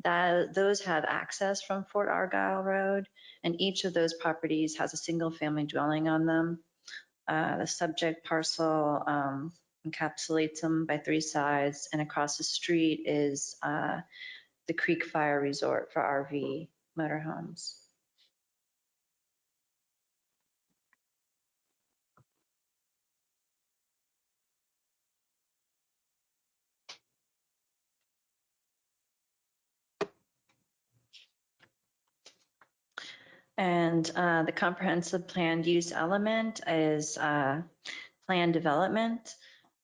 those have access from Fort Argyle Road, and each of those properties has a single family dwelling on them. The subject parcel encapsulates them by 3 sides, and across the street is the Creek Fire Resort for RV motorhomes. And the comprehensive planned use element is plan development.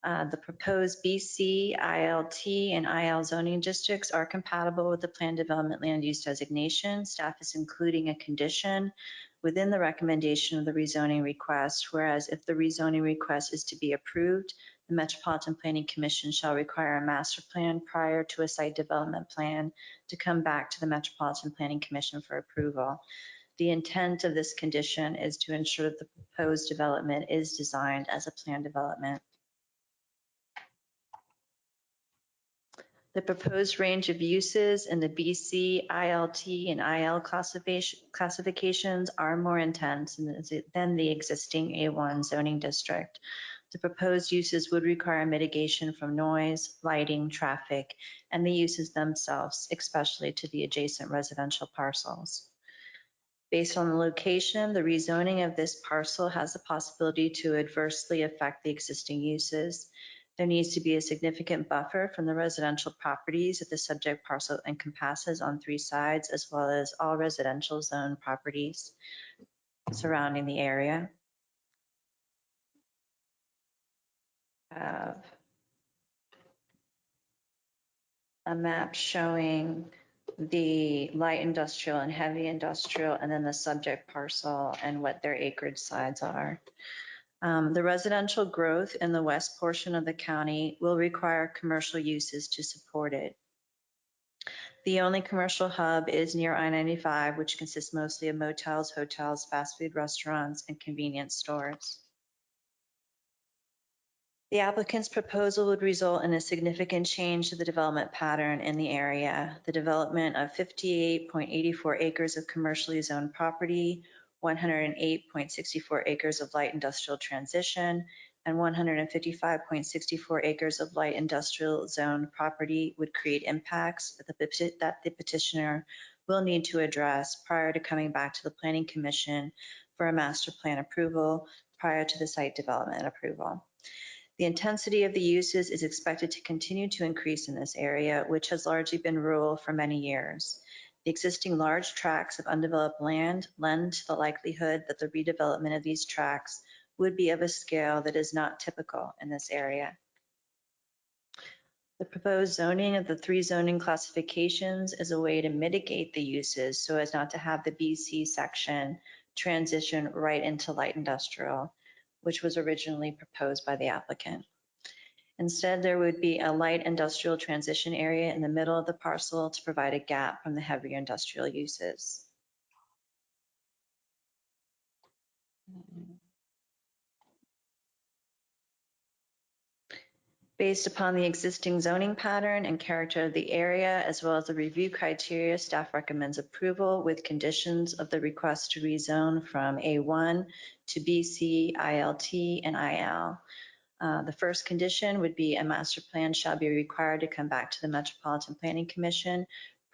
The proposed BC, ILT, and IL zoning districts are compatible with the plan development land use designation. Staff is including a condition within the recommendation of the rezoning request, whereas if the rezoning request is to be approved, the Metropolitan Planning Commission shall require a master plan prior to a site development plan to come back to the Metropolitan Planning Commission for approval. The intent of this condition is to ensure that the proposed development is designed as a planned development. The proposed range of uses in the BC, ILT, and IL classifications are more intense than the existing A1 zoning district. The proposed uses would require mitigation from noise, lighting, traffic, and the uses themselves, especially to the adjacent residential parcels. Based on the location, the rezoning of this parcel has the possibility to adversely affect the existing uses. There needs to be a significant buffer from the residential properties that the subject parcel encompasses on 3 sides, as well as all residential zone properties surrounding the area. Have a map showing the light industrial and heavy industrial, and then the subject parcel and what their acreage sides are. The residential growth in the west portion of the county will require commercial uses to support it. The only commercial hub is near I-95, which consists mostly of motels, hotels, fast food restaurants, and convenience stores. The applicant's proposal would result in a significant change to the development pattern in the area. The development of 58.84 acres of commercially zoned property, 108.64 acres of light industrial transition, and 155.64 acres of light industrial zone property would create impacts that the petitioner will need to address prior to coming back to the Planning Commission for a master plan approval prior to the site development approval. The intensity of the uses is expected to continue to increase in this area, which has largely been rural for many years. The existing large tracts of undeveloped land lend to the likelihood that the redevelopment of these tracts would be of a scale that is not typical in this area. The proposed zoning of the 3 zoning classifications is a way to mitigate the uses so as not to have the BC section transition right into light industrial, which was originally proposed by the applicant. Instead, there would be a light industrial transition area in the middle of the parcel to provide a gap from the heavier industrial uses. Based upon the existing zoning pattern and character of the area, as well as the review criteria, staff recommends approval with conditions of the request to rezone from A1 to BC, ILT, and IL. The first condition would be a master plan shall be required to come back to the Metropolitan Planning Commission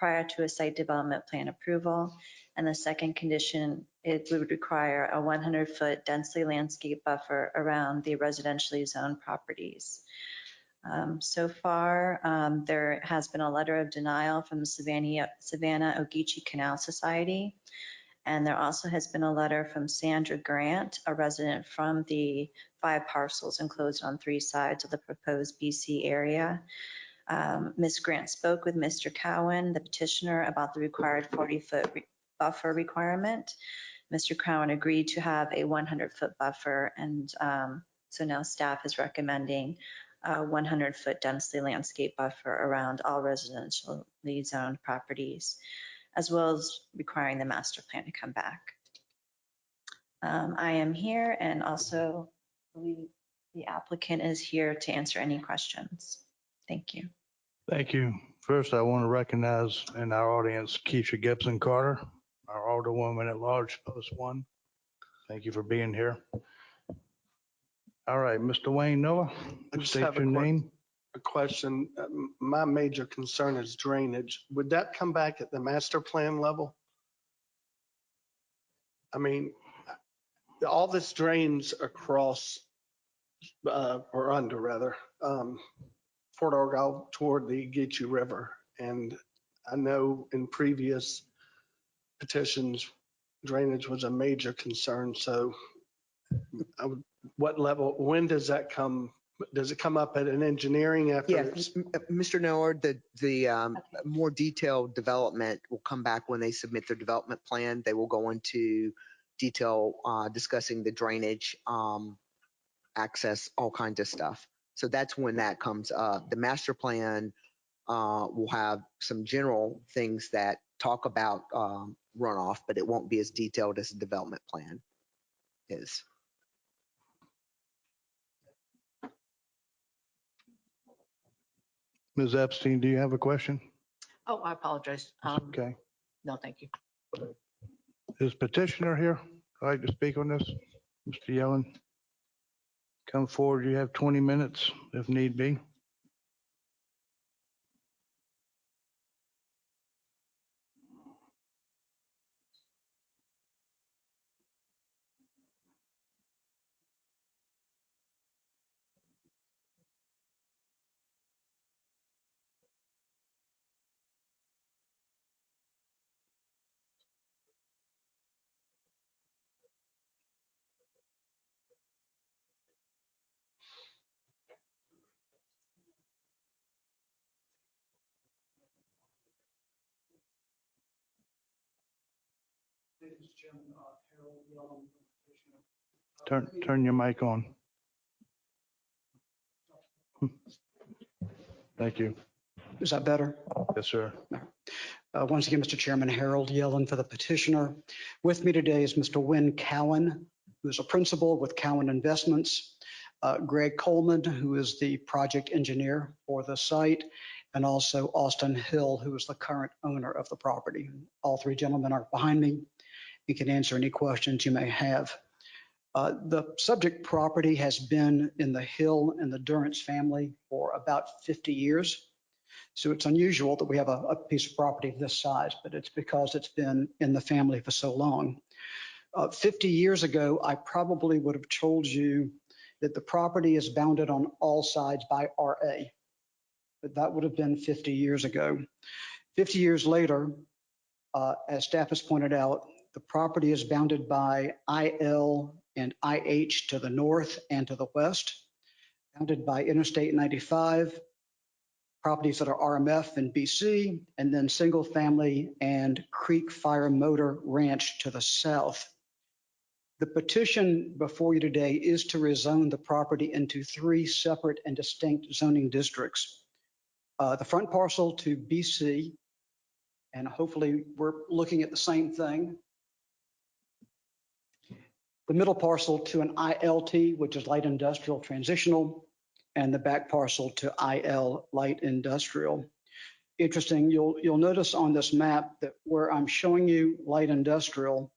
prior to a site development plan approval. And the second condition, it would require a 100-foot densely landscaped buffer around the residentially zoned properties. So far, there has been a letter of denial from the Savannah Ogeechee Canal Society. And there also has been a letter from Sandra Grant, a resident from the 5 parcels enclosed on 3 sides of the proposed BC area. Ms. Grant spoke with Mr. Cowan, the petitioner, about the required 40-foot buffer requirement. Mr. Cowan agreed to have a 100-foot buffer, and so now staff is recommending a 100-foot densely landscaped buffer around all residentially zoned properties, as well as requiring the master plan to come back. I am here, and also the applicant is here to answer any questions. Thank you. Thank you. First, I want to recognize in our audience Keisha Gibson Carter, our Alderwoman at Large, Post 1. Thank you for being here. All right, Mr. Wayne Noah, I just state have your name. a question. My major concern is drainage. Would that come back at the master plan level? I mean, all this drains across, or under rather, Fort Argyle toward the Ogeechee River. And I know in previous petitions, drainage was a major concern. So what level, when does that come? Does it come up at an engineering after? Yeah, Mr. Noah, the more detailed development will come back when they submit their development plan. They will go into detail discussing the drainage, access, all kinds of stuff. So that's when that comes up. The master plan will have some general things that talk about runoff, but it won't be as detailed as the development plan is. Ms. Epstein, do you have a question? Oh, I apologize. Okay. No, thank you. Is petitioner here? I'd like to speak on this. Mr. Yellen, come forward. You have 20 minutes if need be. Turn your mic on. Thank you. Is that better? Yes, sir. Once again, Mr. Chairman, Harold Yellen for the petitioner. With me today is Mr. Wynn Cowan, who is a principal with Cowan Investments, Greg Coleman, who is the project engineer for the site, and also Austin Hill, who is the current owner of the property. All 3 gentlemen are behind me. You can answer any questions you may have. The subject property has been in the Hill and the Durrance family for about 50 years. So it's unusual that we have a piece of property of this size, but it's because it's been in the family for so long. 50 years ago, I probably would have told you that the property is bounded on all sides by RA, but that would have been 50 years ago. 50 years later, as staff has pointed out, the property is bounded by IL and IH to the north and to the west, bounded by Interstate 95, properties that are RMF in BC, and then single family and Creek Fire Motor Ranch to the south. The petition before you today is to rezone the property into 3 separate and distinct zoning districts. The front parcel to BC, and hopefully we're looking at the same thing. The middle parcel to an ILT, which is light industrial transitional, and the back parcel to IL light industrial. Interesting, you'll notice on this map that where I'm showing you light industrial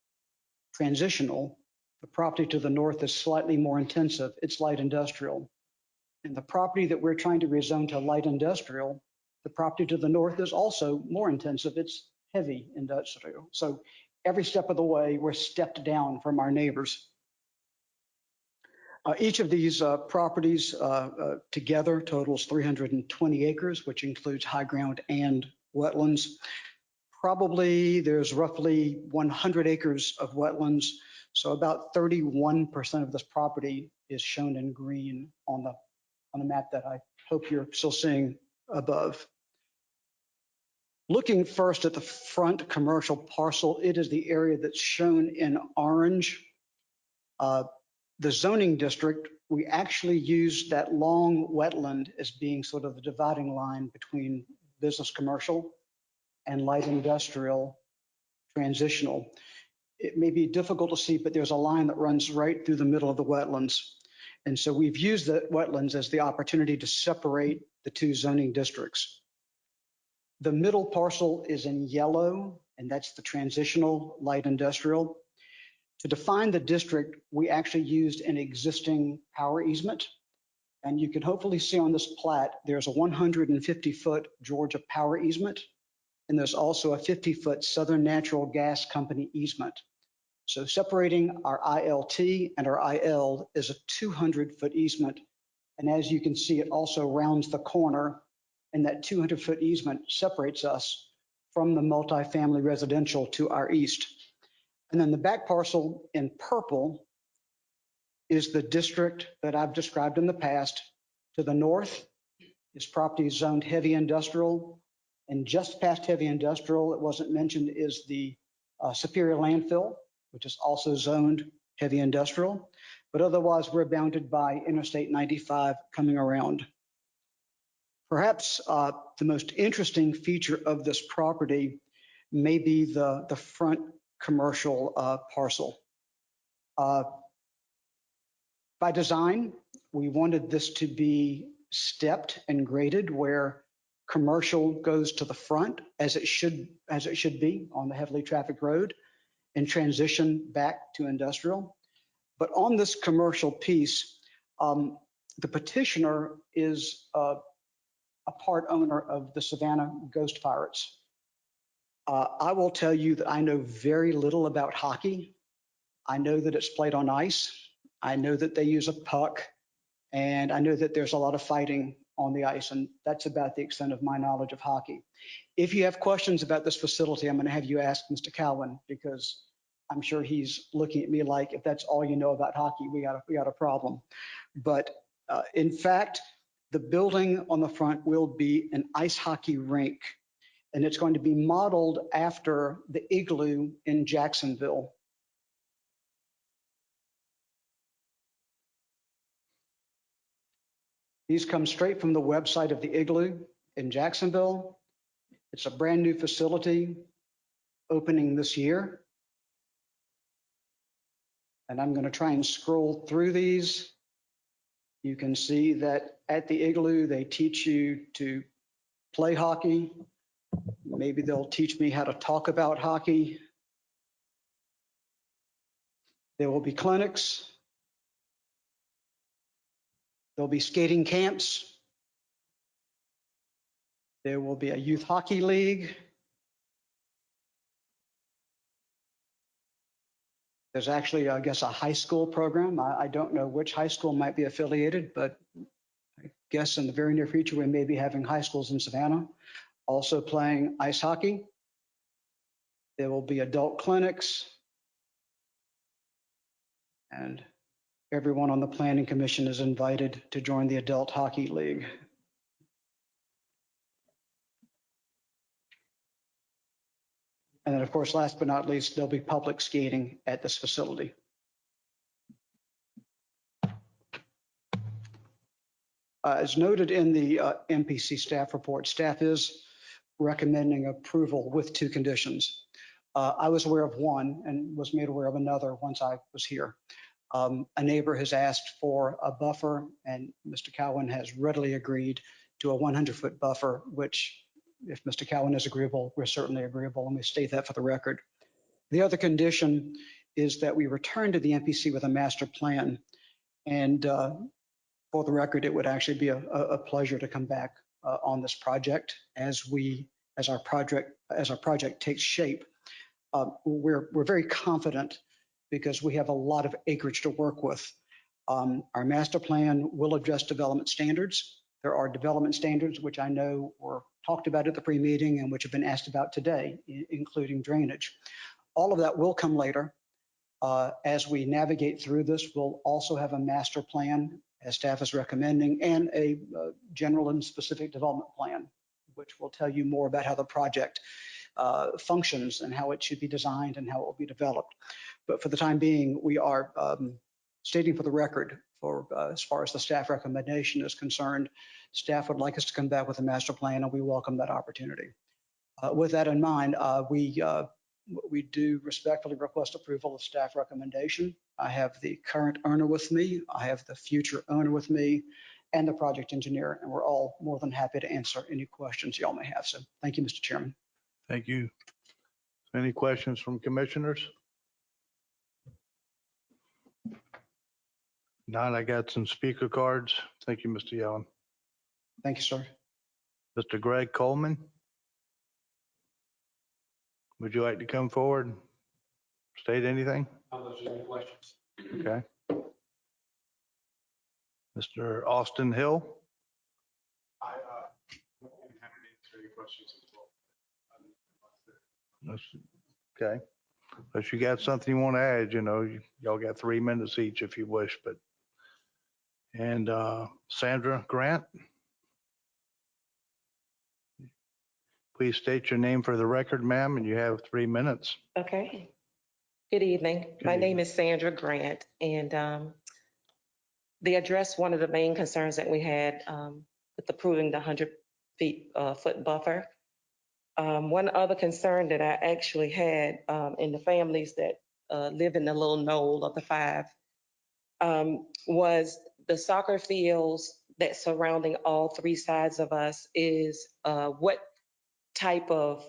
transitional, the property to the north is slightly more intensive. It's light industrial. And the property that we're trying to rezone to light industrial, The property to the north is also more intensive. It's heavy industrial. So every step of the way, we're stepped down from our neighbors. Each of these properties together totals 320 acres, which includes high ground and wetlands. Probably there's roughly 100 acres of wetlands. So about 31% of this property is shown in green on the map that I hope you're still seeing above. Looking first at the front commercial parcel, it is the area that's shown in orange. The zoning district, we actually use that long wetland as being sort of the dividing line between business commercial and light industrial transitional. It may be difficult to see, but there's a line that runs right through the middle of the wetlands. And so we've used the wetlands as the opportunity to separate the two zoning districts. The middle parcel is in yellow, and that's the transitional light industrial. To define the district, we actually used an existing power easement. And you can hopefully see on this plat, there's a 150-foot Georgia power easement, and there's also a 50-foot Southern Natural Gas Company easement. So separating our ILT and our IL is a 200-foot easement. And as you can see, it also rounds the corner, and that 200-foot easement separates us from the multifamily residential to our east. And then the back parcel in purple is the district that I've described in the past. To the north is property zoned heavy industrial, and just past heavy industrial, it wasn't mentioned, is the Superior landfill, which is also zoned heavy industrial. But otherwise, we're bounded by Interstate 95 coming around. Perhaps the most interesting feature of this property may be the front commercial parcel. By design, we wanted this to be stepped and graded, where commercial goes to the front as it should be on the heavily trafficked road, and transition back to industrial. But on this commercial piece, the petitioner is a part owner of the Savannah Ghost Pirates. I will tell you that I know very little about hockey. I know that it's played on ice. I know that they use a puck, and I know that there's a lot of fighting on the ice, and that's about the extent of my knowledge of hockey. If you have questions about this facility, I'm going to have you ask Mr. Cowan, because I'm sure he's looking at me like, if that's all you know about hockey, we got a problem. But in fact, the building on the front will be an ice hockey rink, and it's going to be modeled after the Igloo in Jacksonville. These come straight from the website of the Igloo in Jacksonville. It's a brand new facility opening this year. And I'm going to try and scroll through these. You can see that at the Igloo, they teach you to play hockey. Maybe they'll teach me how to talk about hockey. There will be clinics. There'll be skating camps. There will be a youth hockey league. There's actually, I guess, a high school program. I don't know which high school might be affiliated, but I guess in the very near future, we may be having high schools in Savannah also playing ice hockey. There will be adult clinics, and everyone on the Planning Commission is invited to join the Adult Hockey League. And then, of course, last but not least, there'll be public skating at this facility. As noted in the MPC staff report, staff is recommending approval with two conditions. I was aware of one and was made aware of another once I was here. A neighbor has asked for a buffer, and Mr. Cowan has readily agreed to a 100-foot buffer, which, if Mr. Cowan is agreeable, we're certainly agreeable. Let me state that for the record. The other condition is that we return to the MPC with a master plan. And for the record, it would actually be a pleasure to come back on this project as our project takes shape. We're very confident because we have a lot of acreage to work with. Our master plan will address development standards. There are development standards which I know were talked about at the pre-meeting and which have been asked about today, including drainage. All of that will come later. As we navigate through this, we'll also have a master plan, as staff is recommending, and a general and specific development plan, which will tell you more about how the project functions and how it should be designed and how it will be developed. But for the time being, we are stating for the record, as far as the staff recommendation is concerned, staff would like us to come back with a master plan, and we welcome that opportunity. With that in mind, we do respectfully request approval of staff recommendation. I have the current owner with me, I have the future owner with me, and the project engineer, and we're all more than happy to answer any questions y'all may have. So thank you, Mr. Chairman. Thank you. Any questions from commissioners? Not, I got some speaker cards. Thank you, Mr. Yellen. Thank you, sir. Mr. Greg Coleman, would you like to come forward, state anything? Unless there's any questions. Okay. Mr. Austin Hill? I am happy to answer any questions as well. Okay. If you got something you want to add, y'all got 3 minutes each if you wish, but. And Sandra Grant? Please state your name for the record, ma'am, and you have 3 minutes. Okay. Good evening. My name is Sandra Grant, and they addressed one of the main concerns that we had with approving the 100-foot buffer. One other concern that I actually had in the families that live in the little knoll of the 5 was the soccer fields that surrounding all 3 sides of us is what type of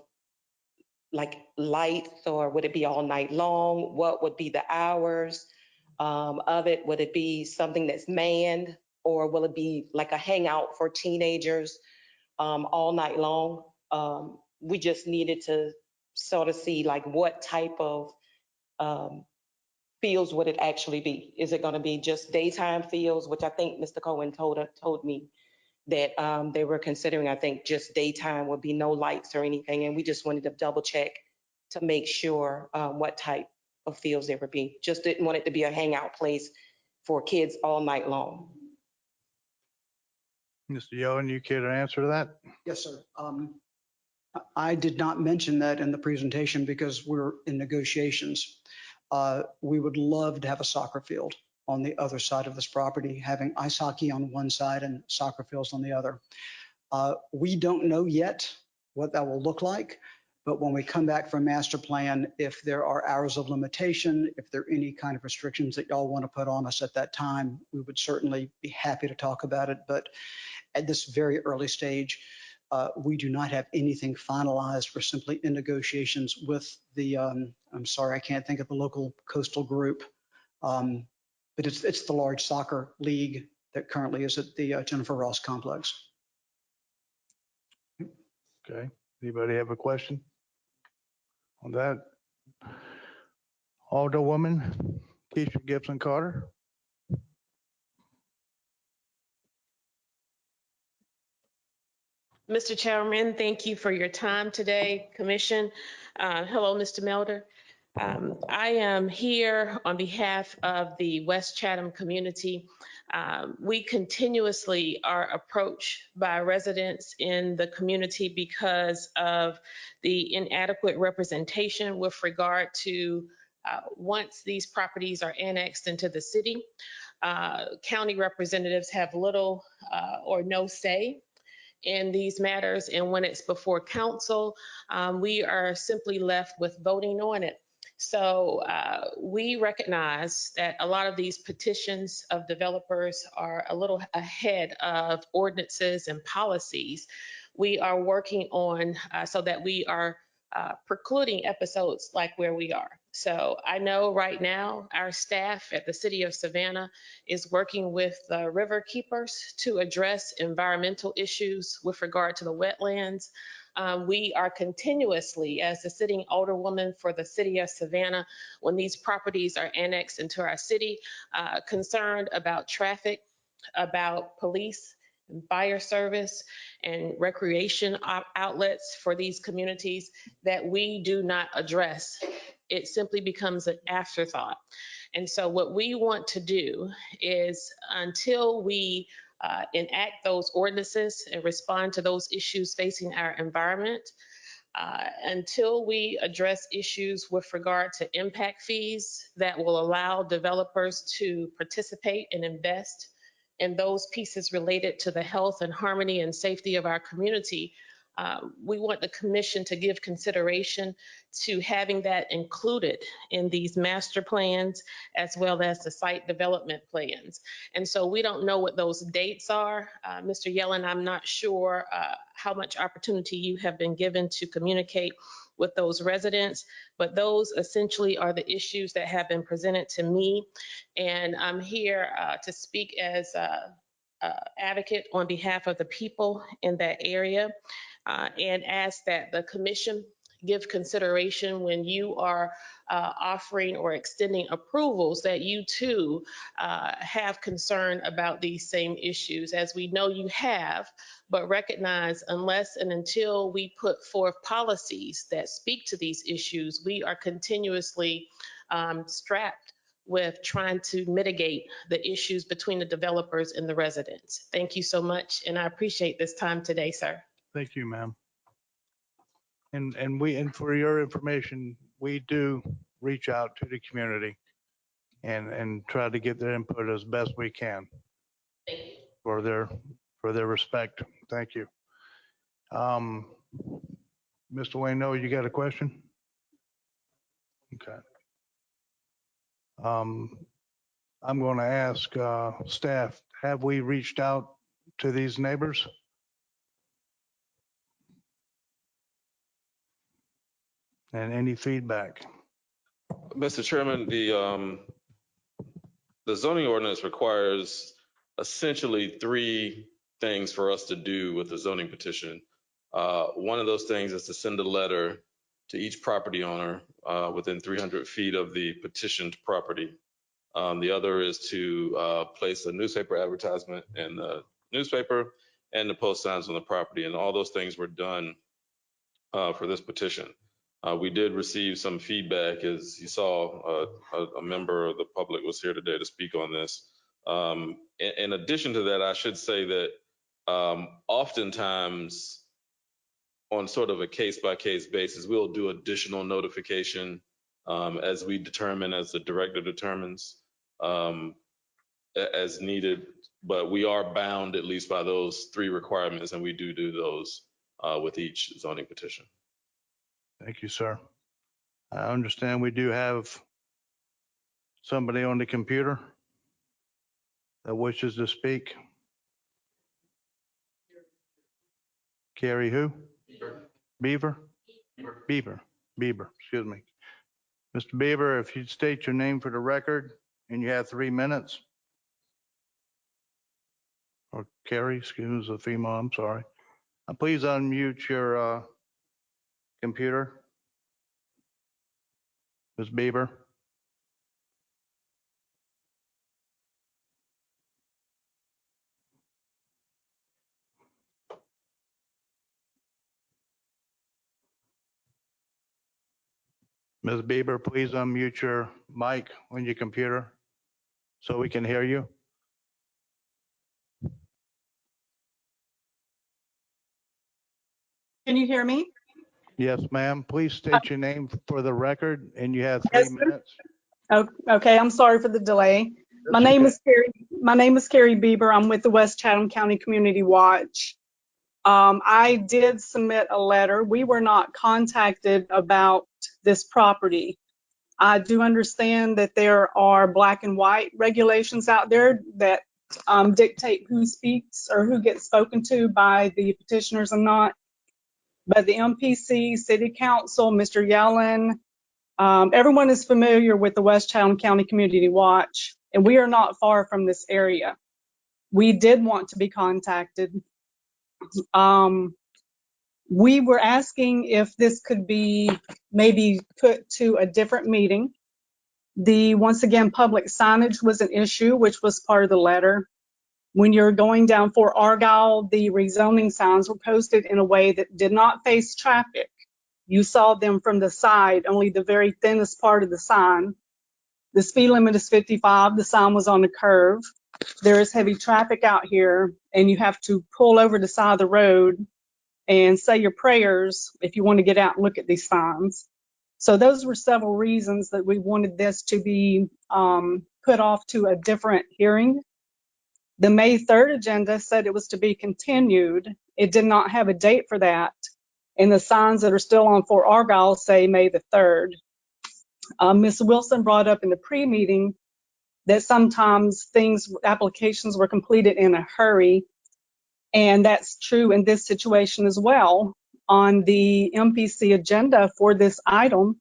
lights, or would it be all night long? What would be the hours of it? Would it be something that's manned, or will it be like a hangout for teenagers all night long? We just needed to sort of see what type of fields would it actually be? Is it going to be just daytime fields, which I think Mr. Cohen told me that they were considering, I think just daytime would be no lights or anything. And we just wanted to double check to make sure what type of fields there would be. Just didn't want it to be a hangout place for kids all night long. Mr. Yellen, you care to answer that? Yes, sir. I did not mention that in the presentation because we're in negotiations. We would love to have a soccer field on the other side of this property, having ice hockey on one side and soccer fields on the other. We don't know yet what that will look like, but when we come back for a master plan, if there are hours of limitation, if there are any kind of restrictions that y'all want to put on us at that time, we would certainly be happy to talk about it. But at this very early stage, we do not have anything finalized. We're simply in negotiations with the, I'm sorry, I can't think of the local coastal group, but it's the large soccer league that currently is at the Jennifer Ross complex. Okay. Anybody have a question on that? Alderwoman Keisha Gibson Carter. Mr. Chairman, thank you for your time today. Commission, hello, Mr. Melder. I am here on behalf of the West Chatham community. We continuously are approached by residents in the community because of the inadequate representation with regard to once these properties are annexed into the city, county representatives have little or no say in these matters. And when it's before council, we are simply left with voting on it. So we recognize that a lot of these petitions of developers are a little ahead of ordinances and policies. We are working on so that we are precluding episodes like where we are. So I know right now our staff at the City of Savannah is working with the river keepers to address environmental issues with regard to the wetlands. We are continuously, as the sitting alderwoman for the City of Savannah, when these properties are annexed into our city, concerned about traffic, about police and fire service and recreation outlets for these communities that we do not address. It simply becomes an afterthought. And so what we want to do is, until we enact those ordinances and respond to those issues facing our environment, until we address issues with regard to impact fees that will allow developers to participate and invest in those pieces related to the health and harmony and safety of our community, we want the commission to give consideration to having that included in these master plans as well as the site development plans. And so we don't know what those dates are. Mr. Yellen, I'm not sure how much opportunity you have been given to communicate with those residents, but those essentially are the issues that have been presented to me. And I'm here to speak as advocate on behalf of the people in that area, and ask that the commission give consideration when you are offering or extending approvals, that you too have concern about these same issues, as we know you have, but recognize unless and until we put forth policies that speak to these issues, we are continuously strapped with trying to mitigate the issues between the developers and the residents. Thank you so much, and I appreciate this time today, sir. Thank you, ma'am. And for your information, we do reach out to the community and try to get their input as best we can for their respect. Thank you. Mr. Wayno, you got a question? Okay. I'm going to ask staff, have we reached out to these neighbors? And any feedback? Mr. Chairman, the zoning ordinance requires essentially 3 things for us to do with the zoning petition. One of those things is to send a letter to each property owner within 300 feet of the petitioned property. The other is to place a newspaper advertisement in the newspaper and to post signs on the property. And all those things were done for this petition. We did receive some feedback, as you saw, a member of the public was here today to speak on this. In addition to that, I should say that oftentimes on sort of a case-by-case basis, we'll do additional notification as we determine, as the director determines, as needed. But we are bound at least by those 3 requirements, and we do those with each zoning petition. Thank you, sir. I understand we do have somebody on the computer that wishes to speak. Carrie who? Beaver? Beaver, excuse me. Mr. Beaver, if you'd state your name for the record, and you have 3 minutes. Or Carrie, excuse the female, I'm sorry. Please unmute your computer. Ms. Beaver. Ms. Bieber, please unmute your mic on your computer so we can hear you. Can you hear me? Yes, ma'am. Please state your name for the record, and you have 3 minutes. Okay, I'm sorry for the delay. My name is Carrie Bieber. I'm with the West Chatham County Community Watch. I did submit a letter. We were not contacted about this property. I do understand that there are black and white regulations out there that dictate who speaks or who gets spoken to by the petitioners and not. But the MPC, City Council, Mr. Yellen, Everyone is familiar with the West Chatham County Community Watch, and we are not far from this area. We did want to be contacted. We were asking if this could be maybe put to a different meeting. Once again, public signage was an issue, which was part of the letter. When you're going down Fort Argyle, the rezoning signs were posted in a way that did not face traffic. You saw them from the side, only the very thinnest part of the sign. The speed limit is 55. The sign was on the curve. There is heavy traffic out here, and you have to pull over the side of the road and say your prayers if you want to get out and look at these signs. So those were several reasons that we wanted this to be put off to a different hearing. The May 3rd agenda said it was to be continued. It did not have a date for that. And the signs that are still on Fort Argyle say May the 3rd. Ms. Wilson brought up in the pre-meeting that sometimes applications were completed in a hurry. And that's true in this situation as well. On the MPC agenda for this item,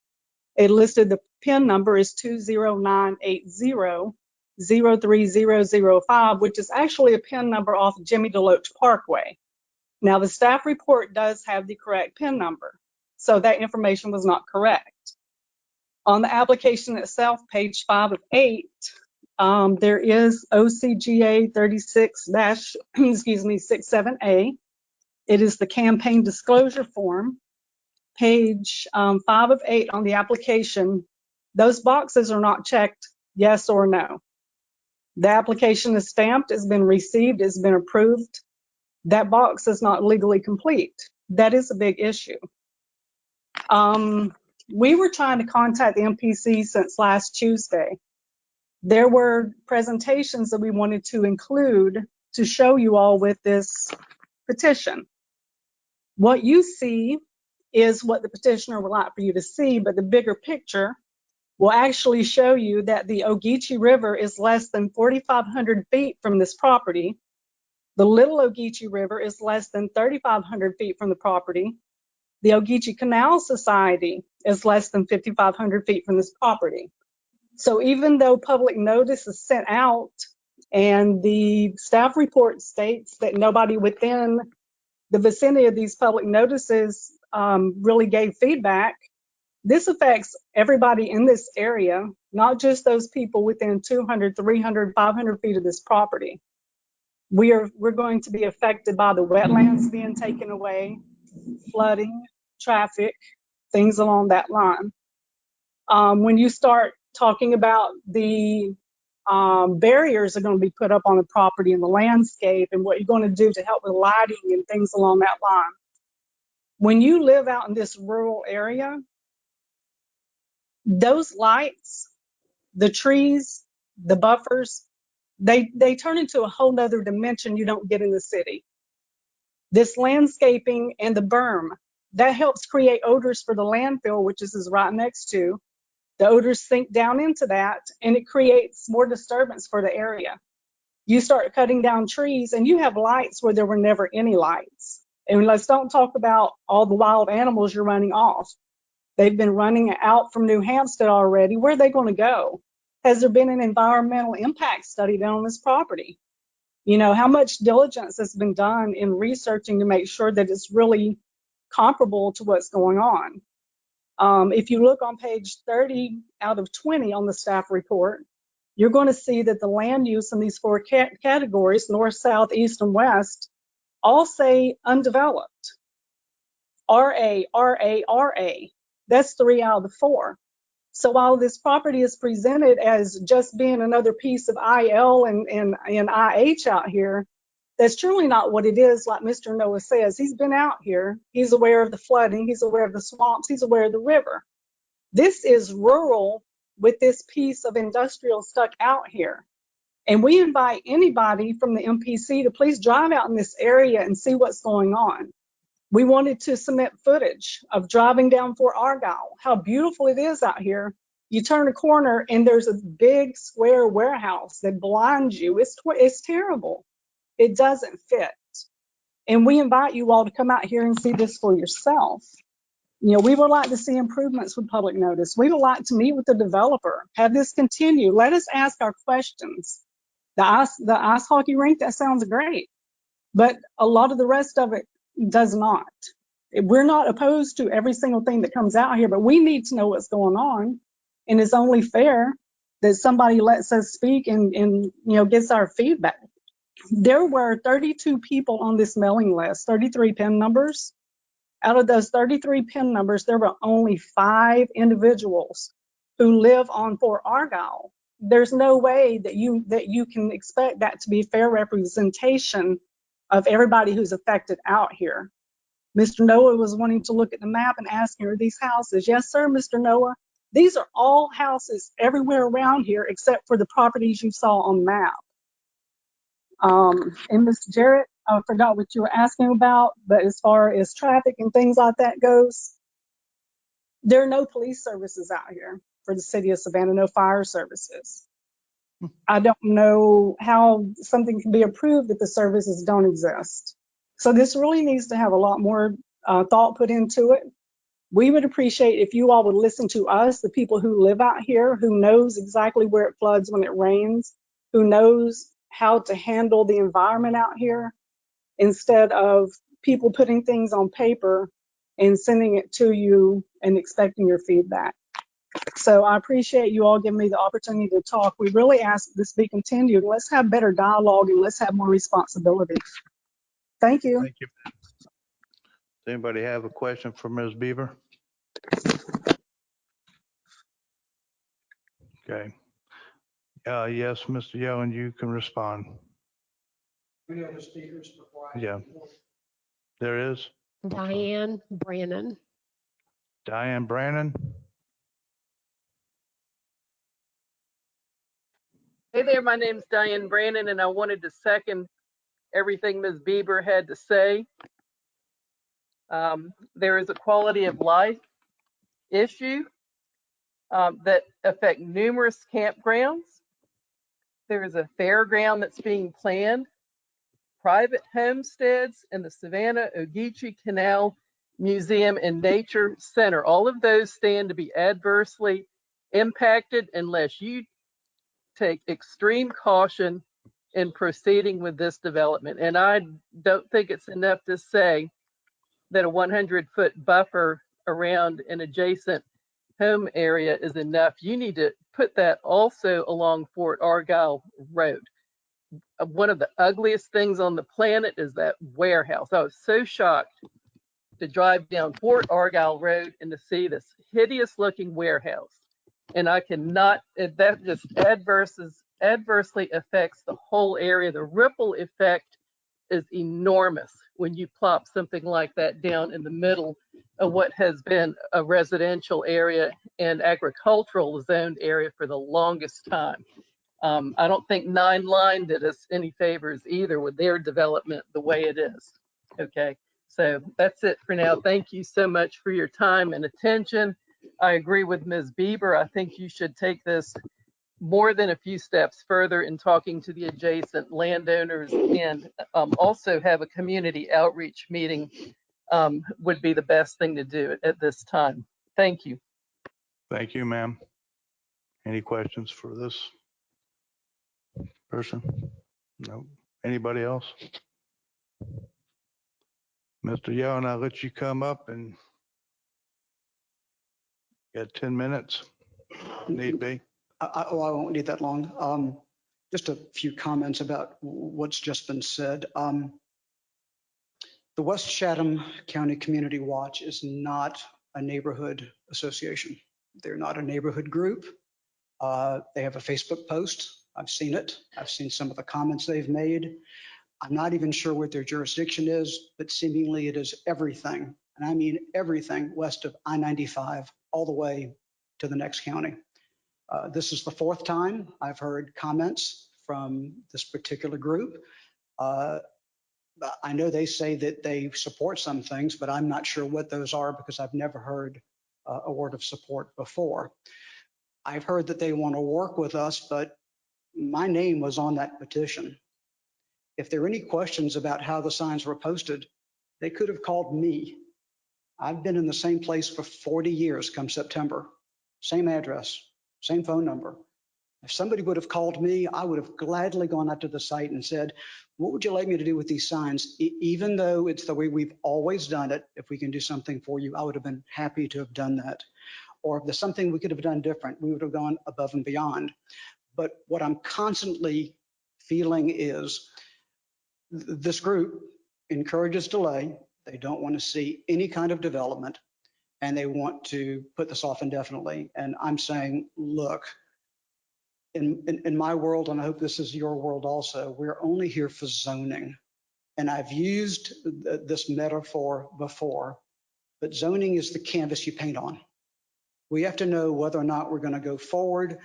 it listed the PIN number is 20980-03005, which is actually a PIN number off Jimmy DeLoach Parkway. Now, the staff report does have the correct PIN number, so that information was not correct. On the application itself, page 5 of 8, there is OCGA 36-67A. It is the campaign disclosure form. Page 5 of 8 on the application, those boxes are not checked yes or no. The application is stamped, it's been received, it's been approved. That box is not legally complete. That is a big issue. We were trying to contact the MPC since last Tuesday. There were presentations that we wanted to include to show you all with this petition. What you see is what the petitioner would like for you to see, but the bigger picture will actually show you that the Ogeechee River is less than 4,500 feet from this property. The Little Ogeechee River is less than 3,500 feet from the property. The Ogeechee Canal Society is less than 5,500 feet from this property. So even though public notice is sent out and the staff report states that nobody within the vicinity of these public notices really gave feedback, this affects everybody in this area, not just those people within 200, 300, 500 feet of this property. We're going to be affected by the wetlands being taken away, flooding, traffic, things along that line. When you start talking about the barriers that are going to be put up on the property and the landscape and what you're going to do to help with lighting and things along that line. When you live out in this rural area, those lights, the trees, the buffers, they turn into a whole nother dimension you don't get in the city. This landscaping and the berm, that helps create odors for the landfill, which this is right next to. The odors sink down into that, and it creates more disturbance for the area. You start cutting down trees, and you have lights where there were never any lights. And let's don't talk about all the wild animals you're running off. They've been running out from New Hampstead already. Where are they going to go? Has there been an environmental impact study done on this property? You know, how much diligence has been done in researching to make sure that it's really comparable to what's going on? If you look on page 30 out of 20 on the staff report, you're going to see that the land use in these four categories, north, south, east, and west, all say undeveloped. RA, RA, RA. That's 3 out of the 4. So while this property is presented as just being another piece of IL and IH out here, that's truly not what it is. Like Mr. Noah says, he's been out here. He's aware of the flooding. He's aware of the swamps. He's aware of the river. This is rural with this piece of industrial stuck out here. And we invite anybody from the MPC to please drive out in this area and see what's going on. We wanted to submit footage of driving down Fort Argyle, how beautiful it is out here. You turn a corner and there's a big square warehouse that blinds you. It's terrible. It doesn't fit. And we invite you all to come out here and see this for yourself. We would like to see improvements with public notice. We would like to meet with the developer, have this continue. Let us ask our questions. The ice hockey rink, that sounds great, but a lot of the rest of it does not. We're not opposed to every single thing that comes out here, but we need to know what's going on. And it's only fair that somebody lets us speak and gets our feedback. There were 32 people on this mailing list, 33 PIN numbers. Out of those 33 PIN numbers, there were only 5 individuals who live on Fort Argyle. There's no way that you can expect that to be fair representation of everybody who's affected out here. Mr. Noah was wanting to look at the map and asking, are these houses? Yes, sir, Mr. Noah. These are all houses everywhere around here except for the properties you saw on the map. And Mr. Jarrett, I forgot what you were asking about, but as far as traffic and things like that goes, there are no police services out here for the city of Savannah, no fire services. I don't know how something can be approved if the services don't exist. So this really needs to have a lot more thought put into it. We would appreciate if you all would listen to us, the people who live out here, who knows exactly where it floods when it rains, who knows how to handle the environment out here, instead of people putting things on paper and sending it to you and expecting your feedback. So I appreciate you all giving me the opportunity to talk. We really ask this be continued. Let's have better dialogue and let's have more responsibility. Thank you. Thank you. Does anybody have a question for Ms. Beaver? Okay. Yes, Mr. Yellen, you can respond. Any other speakers before I? Yeah. There is. Diane Brannon. Diane Brannon. Hey there, my name's Diane Brannon, and I wanted to second everything Ms. Bieber had to say. There is a quality of life issue that affect numerous campgrounds. There is a fairground that's being planned, private homesteads, and the Savannah Ogeechee Canal Museum and Nature Center. All of those stand to be adversely impacted unless you take extreme caution in proceeding with this development. And I don't think it's enough to say that a 100-foot buffer around an adjacent home area is enough. You need to put that also along Fort Argyle Road. One of the ugliest things on the planet is that warehouse. I was so shocked to drive down Fort Argyle Road and to see this hideous looking warehouse. And I cannot, that just adversely affects the whole area. The ripple effect is enormous when you plop something like that down in the middle of what has been a residential area and agricultural zoned area for the longest time. I don't think 9 Line did us any favors either with their development the way it is. Okay, so that's it for now. Thank you so much for your time and attention. I agree with Ms. Bieber. I think you should take this more than a few steps further in talking to the adjacent landowners and also have a community outreach meeting would be the best thing to do at this time. Thank you. Thank you, ma'am. Any questions for this person? No. Anybody else? Mr. Yellen, I'll let you come up and get 10 minutes. Need be. I won't need that long. Just a few comments about what's just been said. The West Chatham County Community Watch is not a neighborhood association. They're not a neighborhood group. They have a Facebook post. I've seen it. I've seen some of the comments they've made. I'm not even sure what their jurisdiction is, but seemingly it is everything, and I mean everything west of I-95 all the way to the next county. This is the 4th time I've heard comments from this particular group. I know they say that they support some things, but I'm not sure what those are because I've never heard a word of support before. I've heard that they want to work with us, but my name was on that petition. If there are any questions about how the signs were posted, they could have called me. I've been in the same place for 40 years come September. Same address, same phone number. If somebody would have called me, I would have gladly gone out to the site and said, what would you like me to do with these signs? Even though it's the way we've always done it, if we can do something for you, I would have been happy to have done that. Or if there's something we could have done different, we would have gone above and beyond. But what I'm constantly feeling is this group encourages delay. They don't want to see any kind of development, and they want to put this off indefinitely. And I'm saying, look, in my world, and I hope this is your world also, we're only here for zoning. And I've used this metaphor before, but zoning is the canvas you paint on. We have to know whether or not we're going to go forward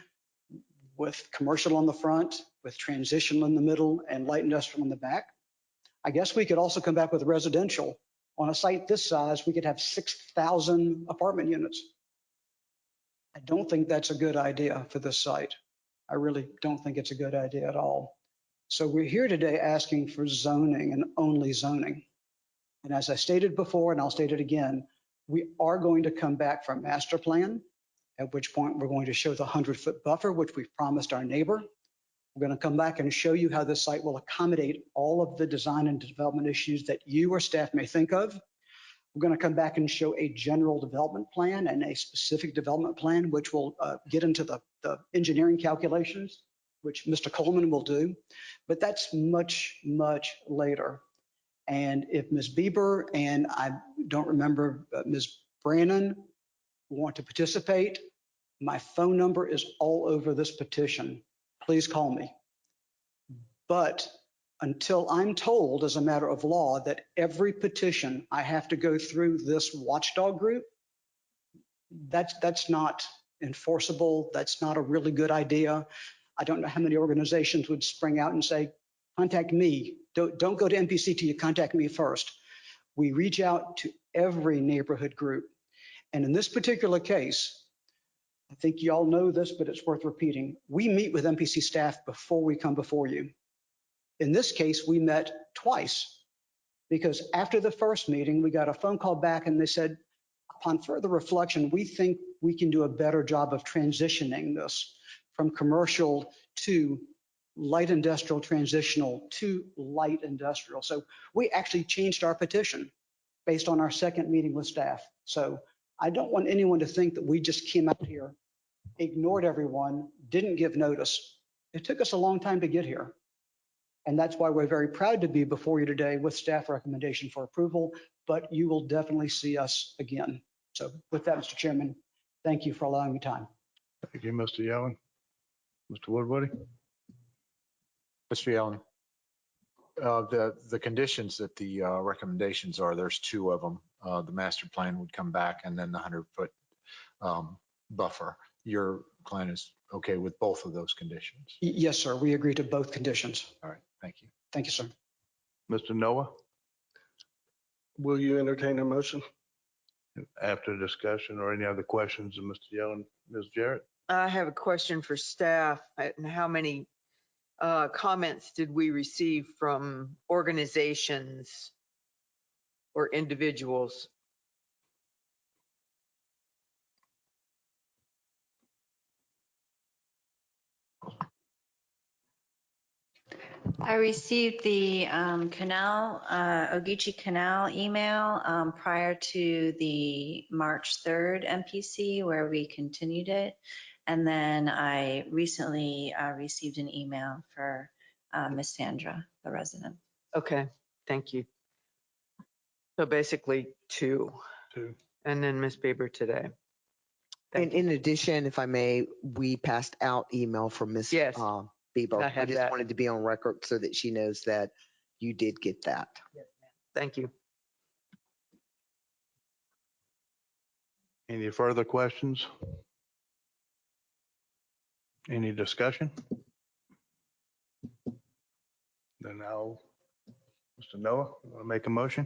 with commercial on the front, with transitional in the middle, and light industrial in the back. I guess we could also come back with residential. On a site this size, we could have 6,000 apartment units. I don't think that's a good idea for this site. I really don't think it's a good idea at all. So we're here today asking for zoning and only zoning. And as I stated before, and I'll state it again, we are going to come back for a master plan, at which point we're going to show the 100-foot buffer, which we've promised our neighbor. We're going to come back and show you how this site will accommodate all of the design and development issues that you or staff may think of. We're going to come back and show a general development plan and a specific development plan, which will get into the engineering calculations, which Mr. Coleman will do. But that's much, much later. And if Ms. Bieber and I don't remember Ms. Brannon want to participate, my phone number is all over this petition. Please call me. But until I'm told as a matter of law that every petition I have to go through this watchdog group, that's not enforceable. That's not a really good idea. I don't know how many organizations would spring out and say, contact me. Don't go to MPC till you contact me first. We reach out to every neighborhood group. And in this particular case, I think you all know this, but it's worth repeating. We meet with MPC staff before we come before you. In this case, we met twice because after the first meeting, we got a phone call back and they said, upon further reflection, we think we can do a better job of transitioning this from commercial to light industrial, transitional to light industrial. So we actually changed our petition based on our second meeting with staff. So I don't want anyone to think that we just came out here, ignored everyone, didn't give notice. It took us a long time to get here. And that's why we're very proud to be before you today with staff recommendation for approval, but you will definitely see us again. So with that, Mr. Chairman, thank you for allowing me time. Thank you, Mr. Yellen. Mr. Woodward. Mr. Allen, the conditions that the recommendations are, there's two of them. The master plan would come back and then the 100-foot buffer. Your client is okay with both of those conditions? Yes, sir. We agree to both conditions. All right. Thank you. Thank you, sir. Mr. Noah. Will you entertain a motion? After discussion or any other questions of Mr. Yellen, Ms. Jarrett? I have a question for staff. And how many comments did we receive from organizations or individuals? I received the Ogeechee Canal email prior to the March 3rd MPC where we continued it. And then I recently received an email for Miss Sandra, the resident. Okay, thank you. So basically two. And then Ms. Bieber today. And in addition, if I may, we passed out email from Ms. Yes, Bieber. I I just wanted to be on record so that she knows that you did get that. Yes, thank you. Any further questions? Any discussion? Then now, Mr. Noah, want to make a motion?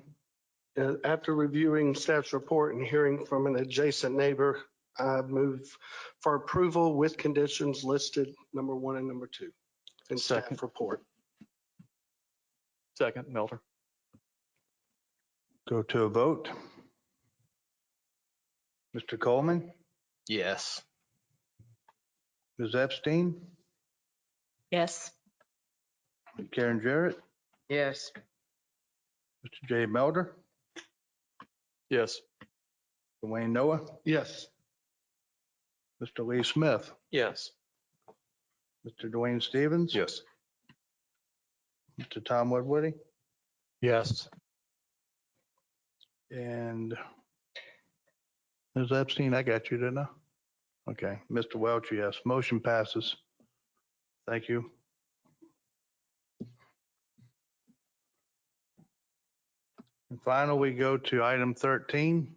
After reviewing staff's report and hearing from an adjacent neighbor, I move for approval with conditions listed, number 1 and number 2 in staff report. Second, Melter. Go to a vote. Mr. Coleman, Yes. Ms. Epstein, Yes. Karen Jarrett, Yes. Mr. Jay Melder, Yes. Dwayne Noah, Yes. Mr. Lee Smith, Yes. Mr. Dwayne Stevens, Yes. Mr. Tom Woodward, Yes. and Ms. Epstein, I got you, didn't I? Okay, Mr. Welch, yes. Motion passes. Thank you. And finally, we go to item 13.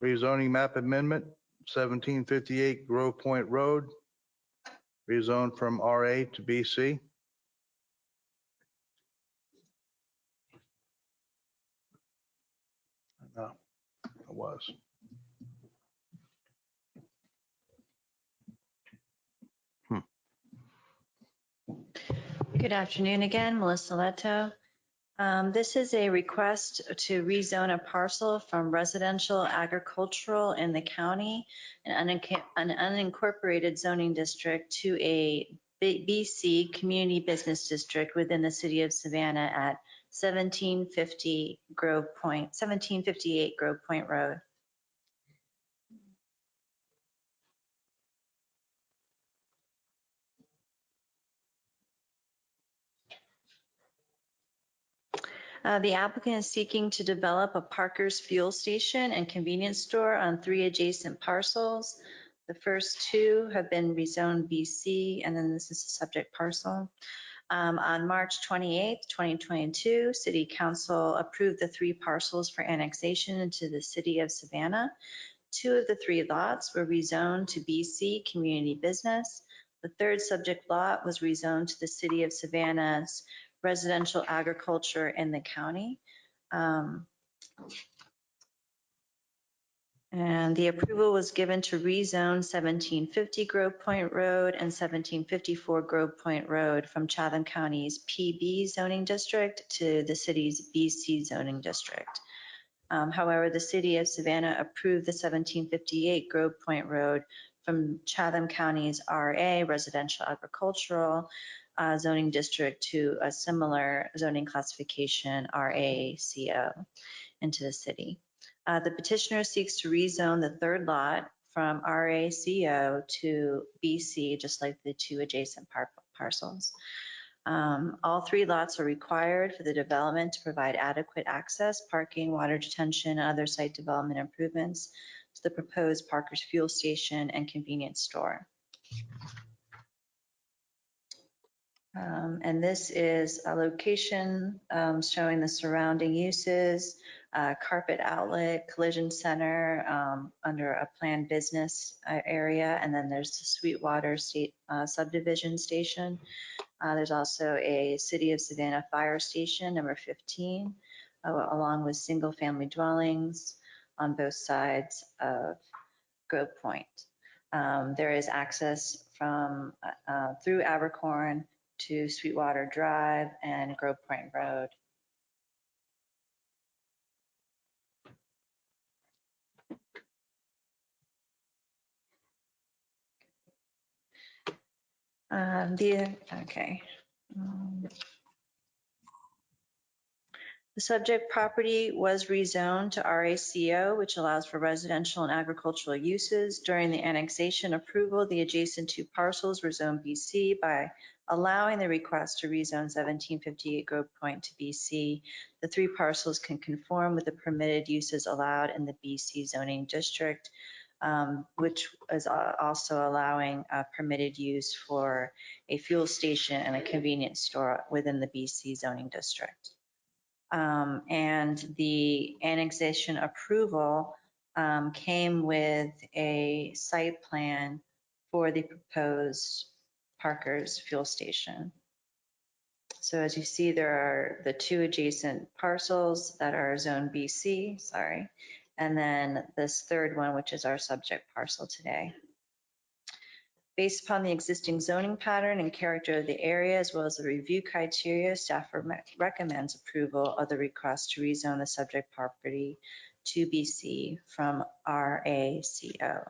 Rezoning map amendment, 1758 Grove Point Road, rezoned from RA to BC. No, it was. Good afternoon again, Melissa Leto. This is a request to rezone a parcel from residential agricultural in the county, an unincorporated zoning district, to a BC community business district within the city of Savannah at 1758 Grove Point Road. The applicant is seeking to develop a Parker's fuel station and convenience store on 3 adjacent parcels. The first 2 have been rezoned BC, and then this is a subject parcel. On March 28th, 2022, City Council approved the 3 parcels for annexation into the city of Savannah. 2 of the 3 lots were rezoned to BC Community Business. The third subject lot was rezoned to the city of Savannah's residential agriculture in the county. And the approval was given to rezone 1750 Grove Point Road and 1754 Grove Point Road from Chatham County's PB zoning district to the city's BC zoning district. However, the city of Savannah approved the 1758 Grove Point Road from Chatham County's RA residential agricultural zoning district to a similar zoning classification RACO into the city. The petitioner seeks to rezone the third lot from RACO to BC, just like the 2 adjacent parcels. All 3 lots are required for the development to provide adequate access, parking, water detention, and other site development improvements to the proposed Parker's fuel station and convenience store. And this is a location showing the surrounding uses, carpet outlet, collision center under a planned business area, and then there's the Sweetwater State subdivision station. There's also a City of Savannah fire station, number 15, along with single-family dwellings on both sides of Grove Point. There is access from through Abercorn to Sweetwater Drive and Grove Point Road. The subject property was rezoned to RACO, which allows for residential and agricultural uses. During the annexation approval, the adjacent 2 parcels were zoned BC. By allowing the request to rezone 1758 Grove Point to BC, the 3 parcels can conform with the permitted uses allowed in the BC zoning district, which is also allowing permitted use for a fuel station and a convenience store within the BC zoning district. And the annexation approval came with a site plan for the proposed Parker's fuel station. So as you see, there are the 2 adjacent parcels that are zone BC, and then this third one, which is our subject parcel today. Based upon the existing zoning pattern and character of the area, as well as the review criteria, staff recommends approval of the request to rezone the subject property 2BC from RACO.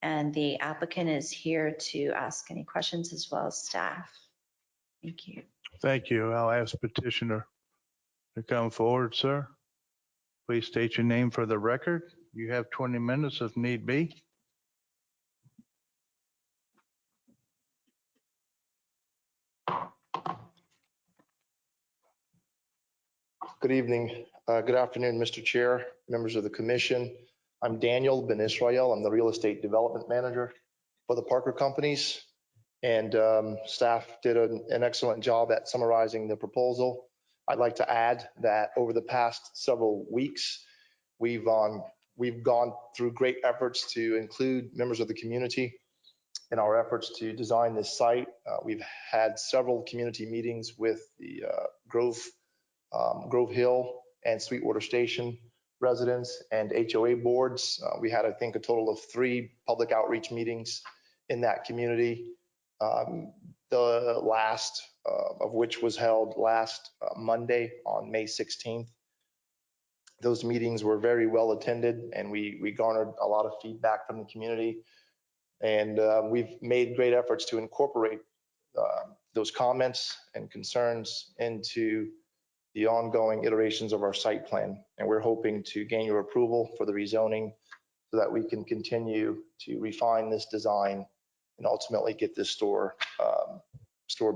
And the applicant is here to ask any questions as well as staff. Thank you. Thank you. I'll ask petitioner to come forward, sir. Please state your name for the record. You have 20 minutes if need be. Good evening. Good afternoon, Mr. Chair, members of the commission. I'm Daniel Ben Israel. I'm the real estate development manager for the Parker Companies. And staff did an excellent job at summarizing the proposal. I'd like to add that over the past several weeks, we've gone through great efforts to include members of the community in our efforts to design this site. We've had several community meetings with the Grove Hill and Sweetwater Station residents and HOA boards. We had, I think, a total of 3 public outreach meetings in that community. The last of which was held last Monday on May 16th. Those meetings were very well attended, and we garnered a lot of feedback from the community. And we've made great efforts to incorporate those comments and concerns into the ongoing iterations of our site plan. And we're hoping to gain your approval for the rezoning so that we can continue to refine this design and ultimately get this store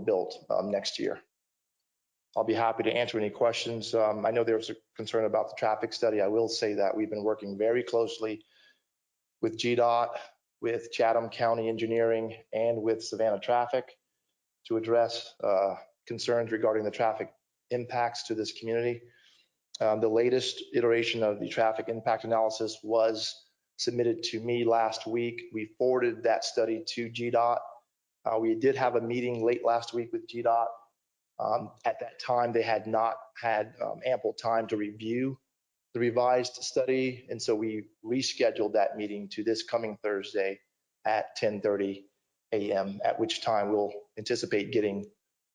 built next year. I'll be happy to answer any questions. I know there was a concern about the traffic study. I will say that we've been working very closely with GDOT, with Chatham County Engineering, and with Savannah Traffic to address concerns regarding the traffic impacts to this community. The latest iteration of the traffic impact analysis was submitted to me last week. We forwarded that study to GDOT. We did have a meeting late last week with GDOT. At that time, they had not had ample time to review the revised study, and so we rescheduled that meeting to this coming Thursday at 10:30 a.m., at which time we'll anticipate getting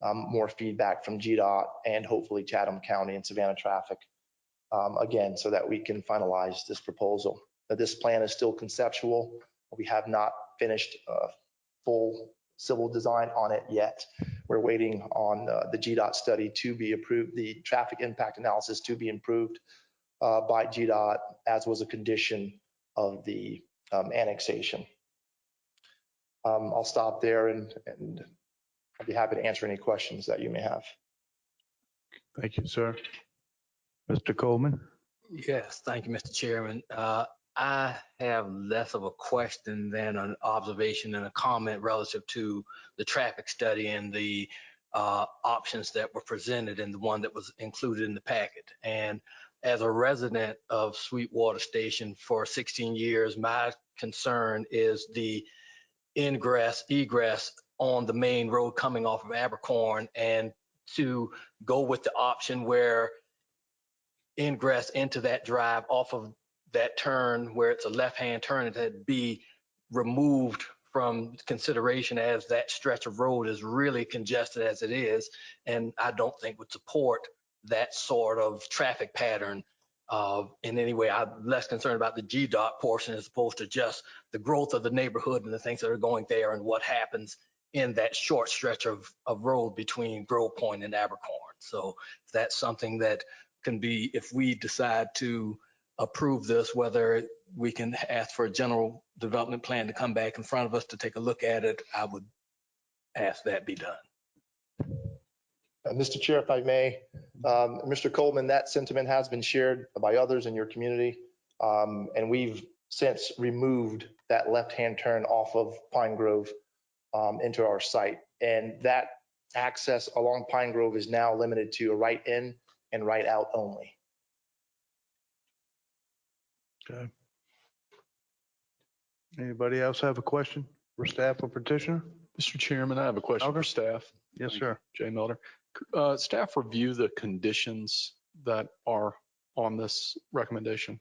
more feedback from GDOT and hopefully Chatham County and Savannah Traffic again, so that we can finalize this proposal. Now, this plan is still conceptual. We have not finished full civil design on it yet. We're waiting on the GDOT study to be approved, the traffic impact analysis to be approved by GDOT, as was a condition of the annexation. I'll stop there and I'll be happy to answer any questions that you may have. Thank you, sir. Mr. Coleman? Yes, thank you, Mr. Chairman. I have less of a question than an observation and a comment relative to the traffic study and the options that were presented and the one that was included in the packet. And as a resident of Sweetwater Station for 16 years, my concern is the ingress, egress on the main road coming off of Abercorn, and to go with the option where ingress into that drive off of that turn where it's a left-hand turn that be removed from consideration, as that stretch of road is really congested as it is, and I don't think would support that sort of traffic pattern in any way. I'm less concerned about the GDOT portion as opposed to just the growth of the neighborhood and the things that are going there and what happens in that short stretch of road between Grove Point and Abercorn. So that's something that can be, if we decide to approve this, whether we can ask for a general development plan to come back in front of us to take a look at it, I would ask that be done. Mr. Chair, if I may, Mr. Coleman, that sentiment has been shared by others in your community, and we've since removed that left-hand turn off of Pine Grove into our site, and that access along Pine Grove is now limited to a right in and right out only. Okay. Anybody else have a question for staff or petitioner? Mr. Chairman, I have a question for staff. Yes, sir. Jay Melder. Staff review the conditions that are on this recommendation.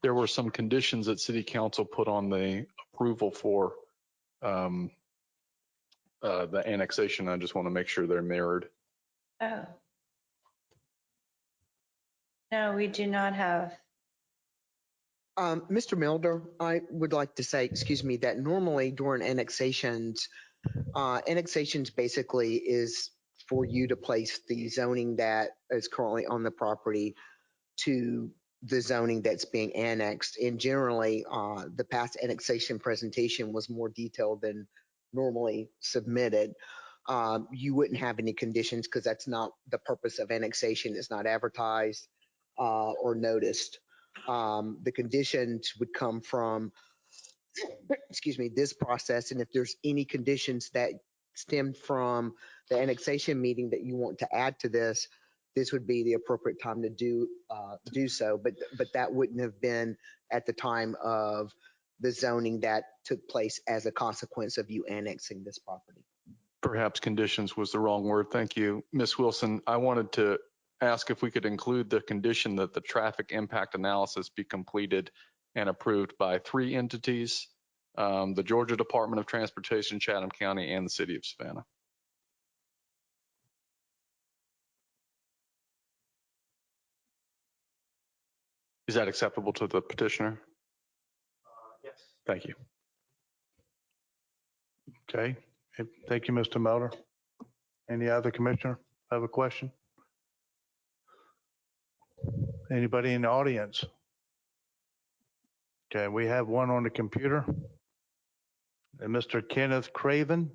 There were some conditions that City Council put on the approval for the annexation. I just want to make sure they're mirrored. Oh. No, we do not have. Mr. Milder, I would like to say, excuse me, that normally during annexations, annexations basically is for you to place the zoning that is currently on the property to the zoning that's being annexed. And generally, the past annexation presentation was more detailed than normally submitted. You wouldn't have any conditions because that's not the purpose of annexation. It's not advertised or noticed. The conditions would come from, excuse me, this process. And if there's any conditions that stem from the annexation meeting that you want to add to this, this would be the appropriate time to do so. But that wouldn't have been at the time of the zoning that took place as a consequence of you annexing this property. Perhaps conditions was the wrong word. Thank you. Ms. Wilson, I wanted to ask if we could include the condition that the traffic impact analysis be completed and approved by 3 entities, the Georgia Department of Transportation, Chatham County, and the City of Savannah. Is that acceptable to the petitioner? Yes. Thank you. Okay. Thank you, Mr. Melder. Any other commissioner have a question? Anybody in the audience? Okay, we have one on the computer. And Mr. Kenneth Craven.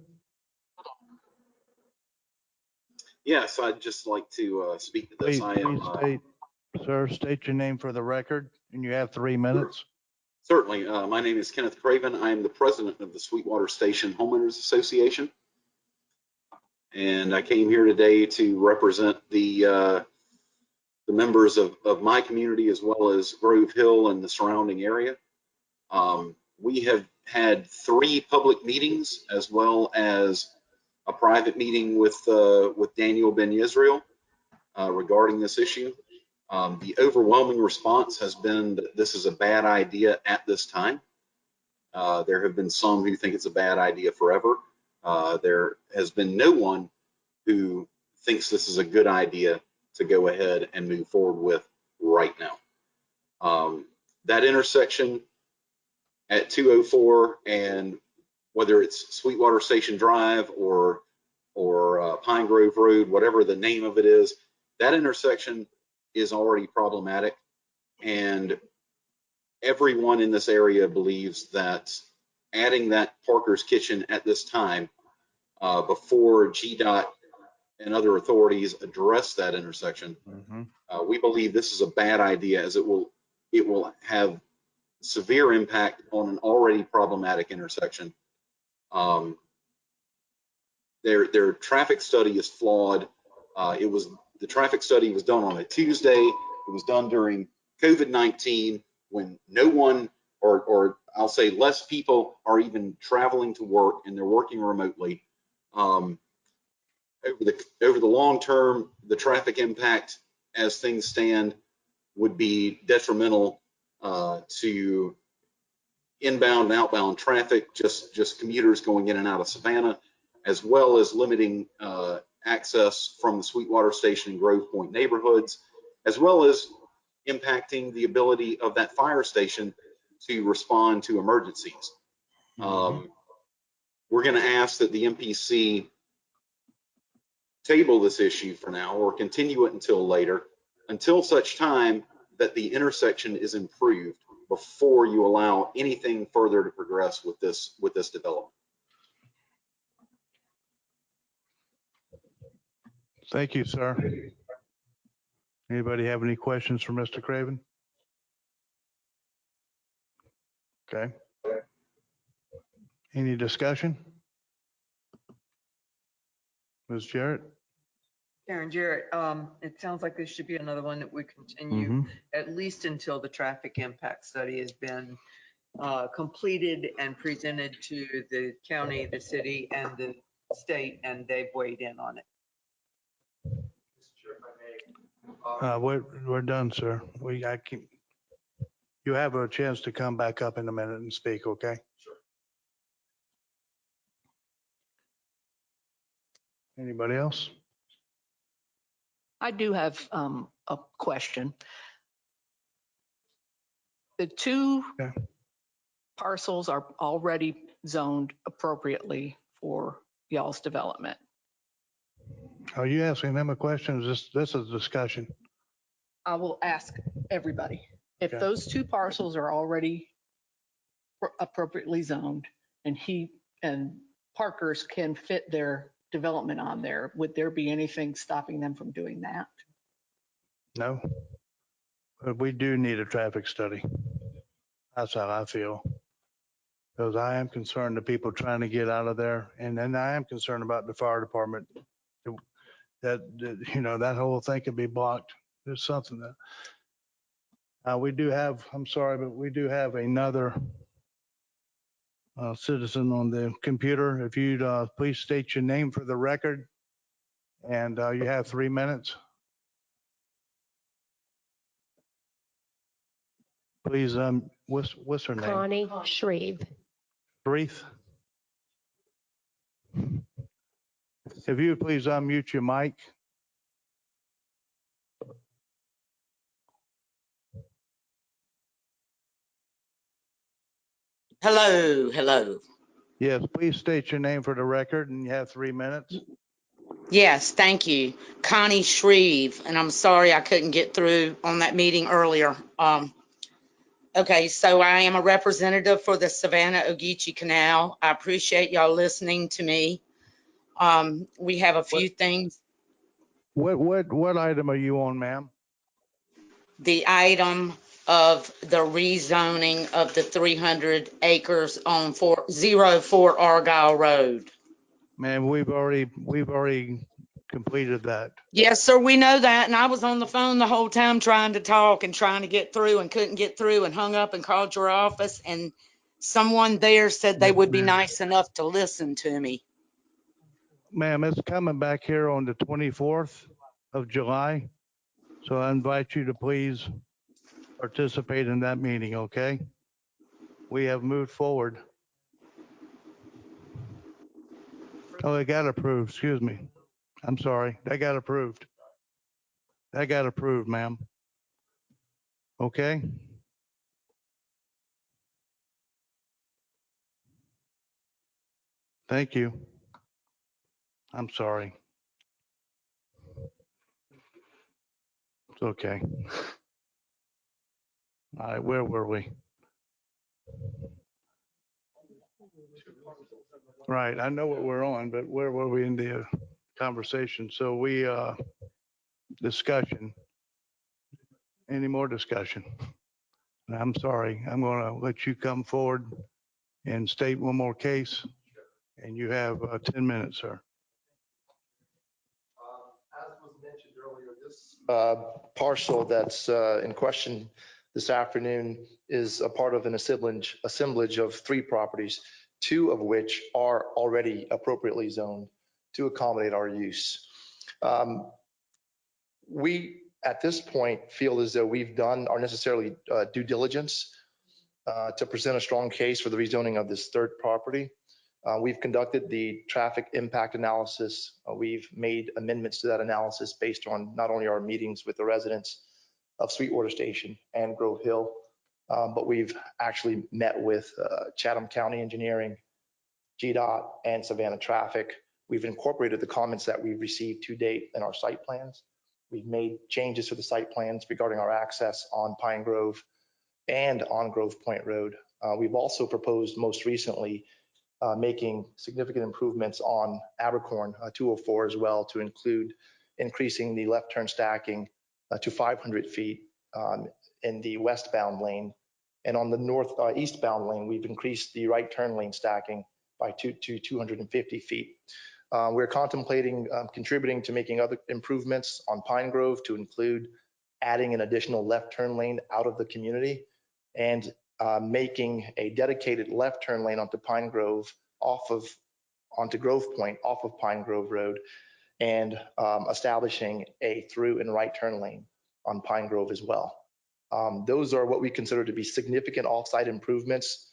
Yes, I'd just like to speak to this. Please state your name for the record, and you have 3 minutes. Certainly. My name is Kenneth Craven. I am the president of the Sweetwater Station Homeowners Association. And I came here today to represent the members of my community as well as Grove Hill and the surrounding area. We have had 3 public meetings as well as a private meeting with Daniel Ben Yisrael regarding this issue. The overwhelming response has been that this is a bad idea at this time. There have been some who think it's a bad idea forever. There has been no one who thinks this is a good idea to go ahead and move forward with right now. That intersection at 204, and whether it's Sweetwater Station Drive or Pine Grove Road, whatever the name of it is, that intersection is already problematic. And everyone in this area believes that adding that Parker's Kitchen at this time, before GDOT and other authorities address that intersection, we believe this is a bad idea, as it will have severe impact on an already problematic intersection. Their traffic study is flawed. The traffic study was done on a Tuesday. It was done during COVID-19 when no one, or I'll say less people, are even traveling to work, and they're working remotely. Over the long term, the traffic impact as things stand would be detrimental to inbound and outbound traffic, just commuters going in and out of Savannah, as well as limiting access from the Sweetwater Station and Grove Point neighborhoods, as well as impacting the ability of that fire station to respond to emergencies. We're going to ask that the MPC table this issue for now, or continue it until later, until such time that the intersection is improved, before you allow anything further to progress with this development. Thank you, sir. Anybody have any questions for Mr. Craven? Okay. Any discussion? Ms. Jarrett? Karen Jarrett, it sounds like this should be another one that we continue at least until the traffic impact study has been completed and presented to the county, the city, and the state, and they've weighed in on it. We're done, sir. You have a chance to come back up in a minute and speak, okay? Sure. Anybody else? I do have a question. The two Okay. parcels are already zoned appropriately for y'all's development. Are you asking them a question? This is discussion? I will ask everybody. If Okay. those two parcels are already appropriately zoned and and Parkers can fit their development on there, would there be anything stopping them from doing that? No. But we do need a traffic study. That's how I feel. Because I am concerned the people trying to get out of there. And then I am concerned about the fire department. That that whole thing could be blocked. There's something that we do have, I'm sorry, but we do have another citizen on the computer. If you'd please state your name for the record, and you have 3 minutes. Please, what's her name? Connie Shreve. Wreath. If you would please unmute your mic. Hello. Yes, please state your name for the record, and you have 3 minutes. Yes, thank you. Connie Shreve, and I'm sorry I couldn't get through on that meeting earlier. Okay, so I am a representative for the Savannah Ogeechee Canal. I appreciate y'all listening to me. We have a few things. What item are you on, ma'am? The item of the rezoning of the 300 acres on 04 Argyle Road. Man, we've already completed that. Yes, sir, we know that. And I was on the phone the whole time trying to talk and trying to get through and couldn't get through and hung up and called your office. And someone there said they would be nice enough to listen to me. Ma'am, it's coming back here on the 24th of July. So I invite you to please participate in that meeting, okay? We have moved forward. Oh, it got approved, excuse me. I'm sorry, that got approved. That got approved, ma'am. Okay? Thank you. I'm sorry. It's okay. All right, where were we? Right, I know what we're on, but where were we in the conversation? So we, discussion. Any more discussion? I'm sorry, I'm gonna let you come forward and state one more case, and you have 10 minutes, sir. As was mentioned earlier, this parcel that's in question this afternoon is a part of an assemblage of 3 properties, 2 of which are already appropriately zoned to accommodate our use. We, at this point, feel as though we've done our necessarily due diligence to present a strong case for the rezoning of this 3rd property. We've conducted the traffic impact analysis. We've made amendments to that analysis based on not only our meetings with the residents of Sweetwater Station and Grove Hill, but we've actually met with Chatham County Engineering, GDOT, and Savannah Traffic. We've incorporated the comments that we've received to date in our site plans. We've made changes to the site plans regarding our access on Pine Grove and on Grove Point Road. We've also proposed most recently making significant improvements on Abercorn 204 as well, to include increasing the left turn stacking to 500 feet in the westbound lane. And on the eastbound lane, we've increased the right turn lane stacking by 250 feet. We're contemplating contributing to making other improvements on Pine Grove to include adding an additional left turn lane out of the community and making a dedicated left turn lane onto Pine Grove onto Grove Point off of Pine Grove Road, and establishing a through and right turn lane on Pine Grove as well. Those are what we consider to be significant off-site improvements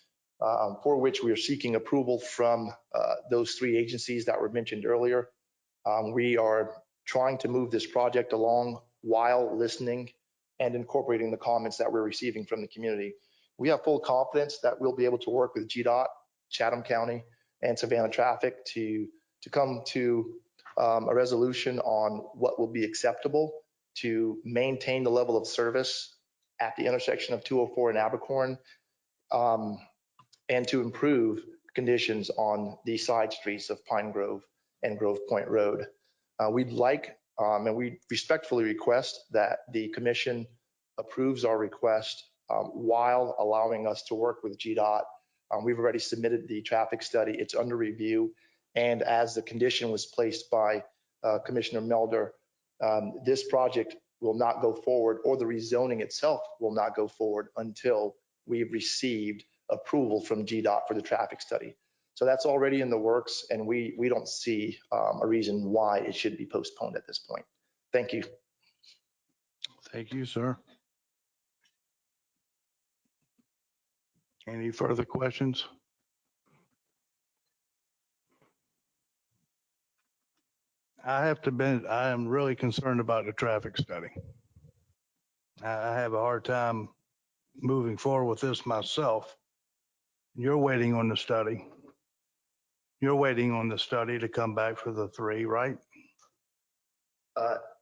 for which we are seeking approval from those 3 agencies that were mentioned earlier. We are trying to move this project along while listening and incorporating the comments that we're receiving from the community. We have full confidence that we'll be able to work with GDOT, Chatham County, and Savannah Traffic to come to a resolution on what will be acceptable to maintain the level of service at the intersection of 204 and Abercorn, and to improve conditions on the side streets of Pine Grove and Grove Point Road. We'd like, and we respectfully request that the commission approves our request while allowing us to work with GDOT. We've already submitted the traffic study. It's under review. And as the condition was placed by Commissioner Melder, this project will not go forward, or the rezoning itself will not go forward until we've received approval from GDOT for the traffic study. So that's already in the works, and we don't see a reason why it should be postponed at this point. Thank you. Thank you, sir. Any further questions? I have to admit, I am really concerned about the traffic study. I have a hard time moving forward with this myself. You're waiting on the study. You're waiting on the study to come back for the 3, right?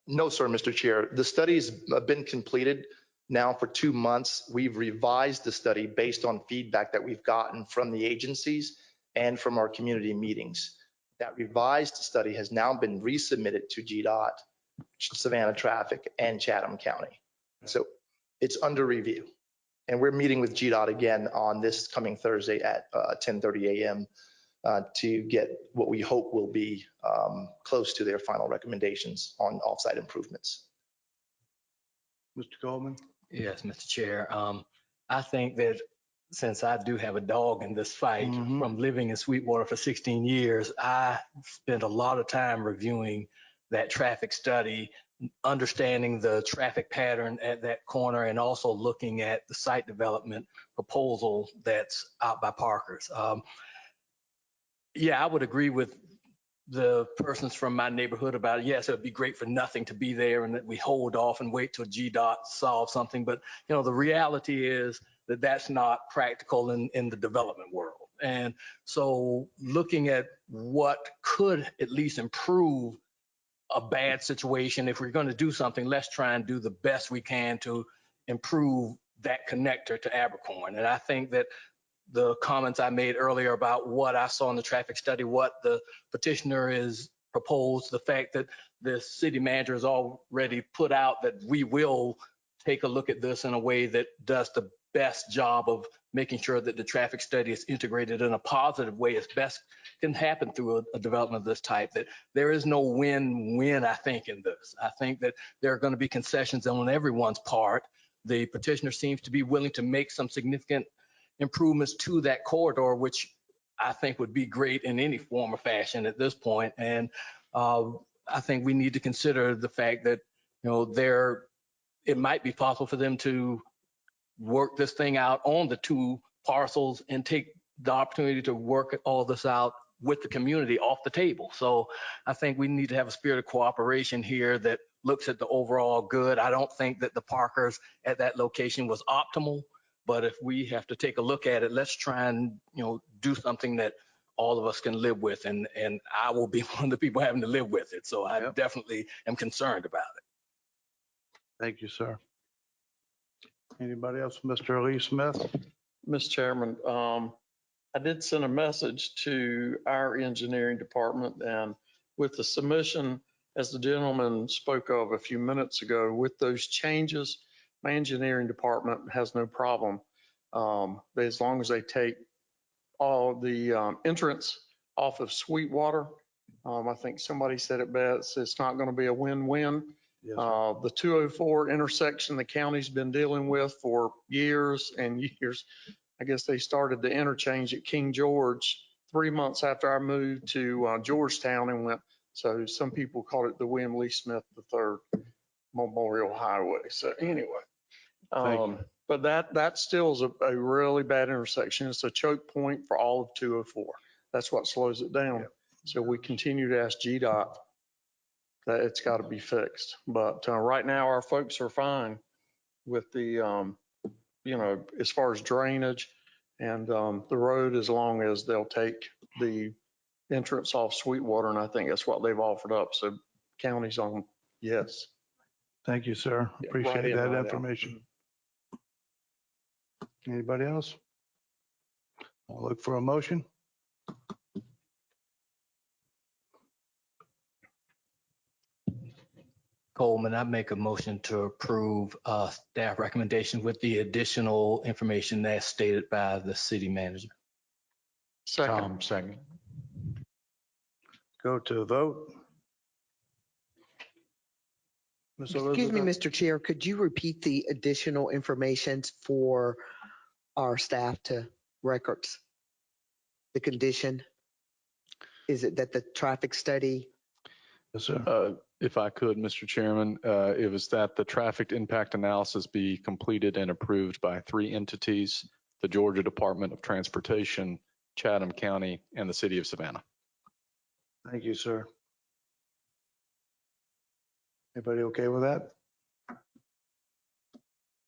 No, sir, Mr. Chair. The study's been completed now for 2 months. We've revised the study based on feedback that we've gotten from the agencies and from our community meetings. That revised study has now been resubmitted to GDOT, Savannah Traffic, and Chatham County. So it's under review. And we're meeting with GDOT again on this coming Thursday at 10:30 a.m. To get what we hope will be close to their final recommendations on offsite improvements. Mr. Coleman? Yes, Mr. Chair. I think that since I do have a dog in this fight, from living in Sweetwater for 16 years, I spent a lot of time reviewing that traffic study, understanding the traffic pattern at that corner, and also looking at the site development proposal that's out by Parker's. Yeah, I would agree with the persons from my neighborhood about it. Yes, it would be great for nothing to be there and that we hold off and wait till GDOT solves something. But, you know, the reality is that that's not practical in the development world. And so looking at what could at least improve a bad situation, if we're going to do something, let's try and do the best we can to improve that connector to Abercorn. And I think that the comments I made earlier about what I saw in the traffic study, what the petitioner is proposed, the fact that the city manager has already put out that we will take a look at this in a way that does the best job of making sure that the traffic study is integrated in a positive way as best can happen through a development of this type, that there is no win-win, I think, in this. I think that there are going to be concessions on everyone's part. The petitioner seems to be willing to make some significant improvements to that corridor, which I think would be great in any form or fashion at this point. And I think we need to consider the fact that, you know, it might be possible for them to work this thing out on the 2 parcels and take the opportunity to work all this out with the community off the table. So I think we need to have a spirit of cooperation here that looks at the overall good. I don't think that the Parkers at that location was optimal. But if we have to take a look at it, let's try and, you know, do something that all of us can live with. And I will be one of the people having to live with it. So I definitely am concerned about it. Thank you, sir. Anybody else? Mr. Lee Smith? Mr. Chairman, I did send a message to our engineering department, and with the submission, as the gentleman spoke of a few minutes ago, with those changes, my engineering department has no problem. As long as they take all the entrance off of Sweetwater, I think somebody said it best, it's not going to be a win-win. Yes, the 204 intersection the county's been dealing with for years and years. I guess they started the interchange at King George 3 months after I moved to Georgetown and went. So some people called it the William Lee Smith III Memorial Highway. So anyway, but that still is a really bad intersection. It's a choke point for all of 204. That's what slows it down. So we continue to ask GDOT that it's got to be fixed. But right now, our folks are fine with the, as far as drainage and the road, as long as they'll take the entrance off Sweetwater, and I think that's what they've offered up. So county's on yes. Thank you, sir. Yeah, Appreciate right in, that right out. information. Anybody else? I'll look for a motion. Coleman, I make a motion to approve staff recommendation with the additional information that's stated by the city manager. Tom, second. Go to a vote. Ms. Excuse me, Elizabeth? Mr. Chair, could you repeat the additional information for our staff to records? The condition? Is it that the traffic study? Yes, sir. If I could, Mr. Chairman, it was that the traffic impact analysis be completed and approved by 3 entities, the Georgia Department of Transportation, Chatham County, and the city of Savannah. Thank you, sir. Everybody okay with that?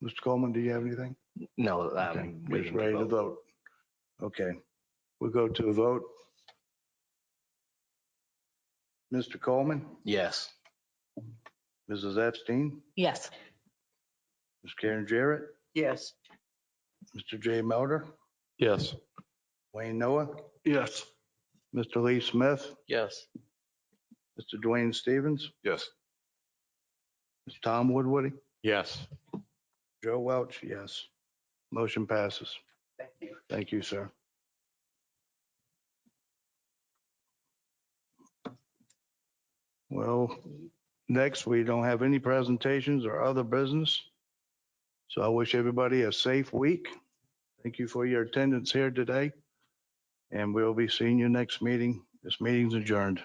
Mr. Coleman, do you have anything? No, Okay, I'm just waiting ready to to vote. vote. Okay, we'll go to a vote. Mr. Coleman, Yes. Mrs. Epstein, Yes. Ms. Karen Jarrett, Yes. Mr. Jay Melder, Yes. Wayne Noah, Yes. Mr. Lee Smith, Yes. Mr. Dwayne Stevens, Yes. Mr. Tom Woodward, Yes. Joe Welch, yes. Motion passes. Thank you. Thank you, sir. Well, next, we don't have any presentations or other business. So I wish everybody a safe week. Thank you for your attendance here today. And we'll be seeing you next meeting. This meeting's adjourned.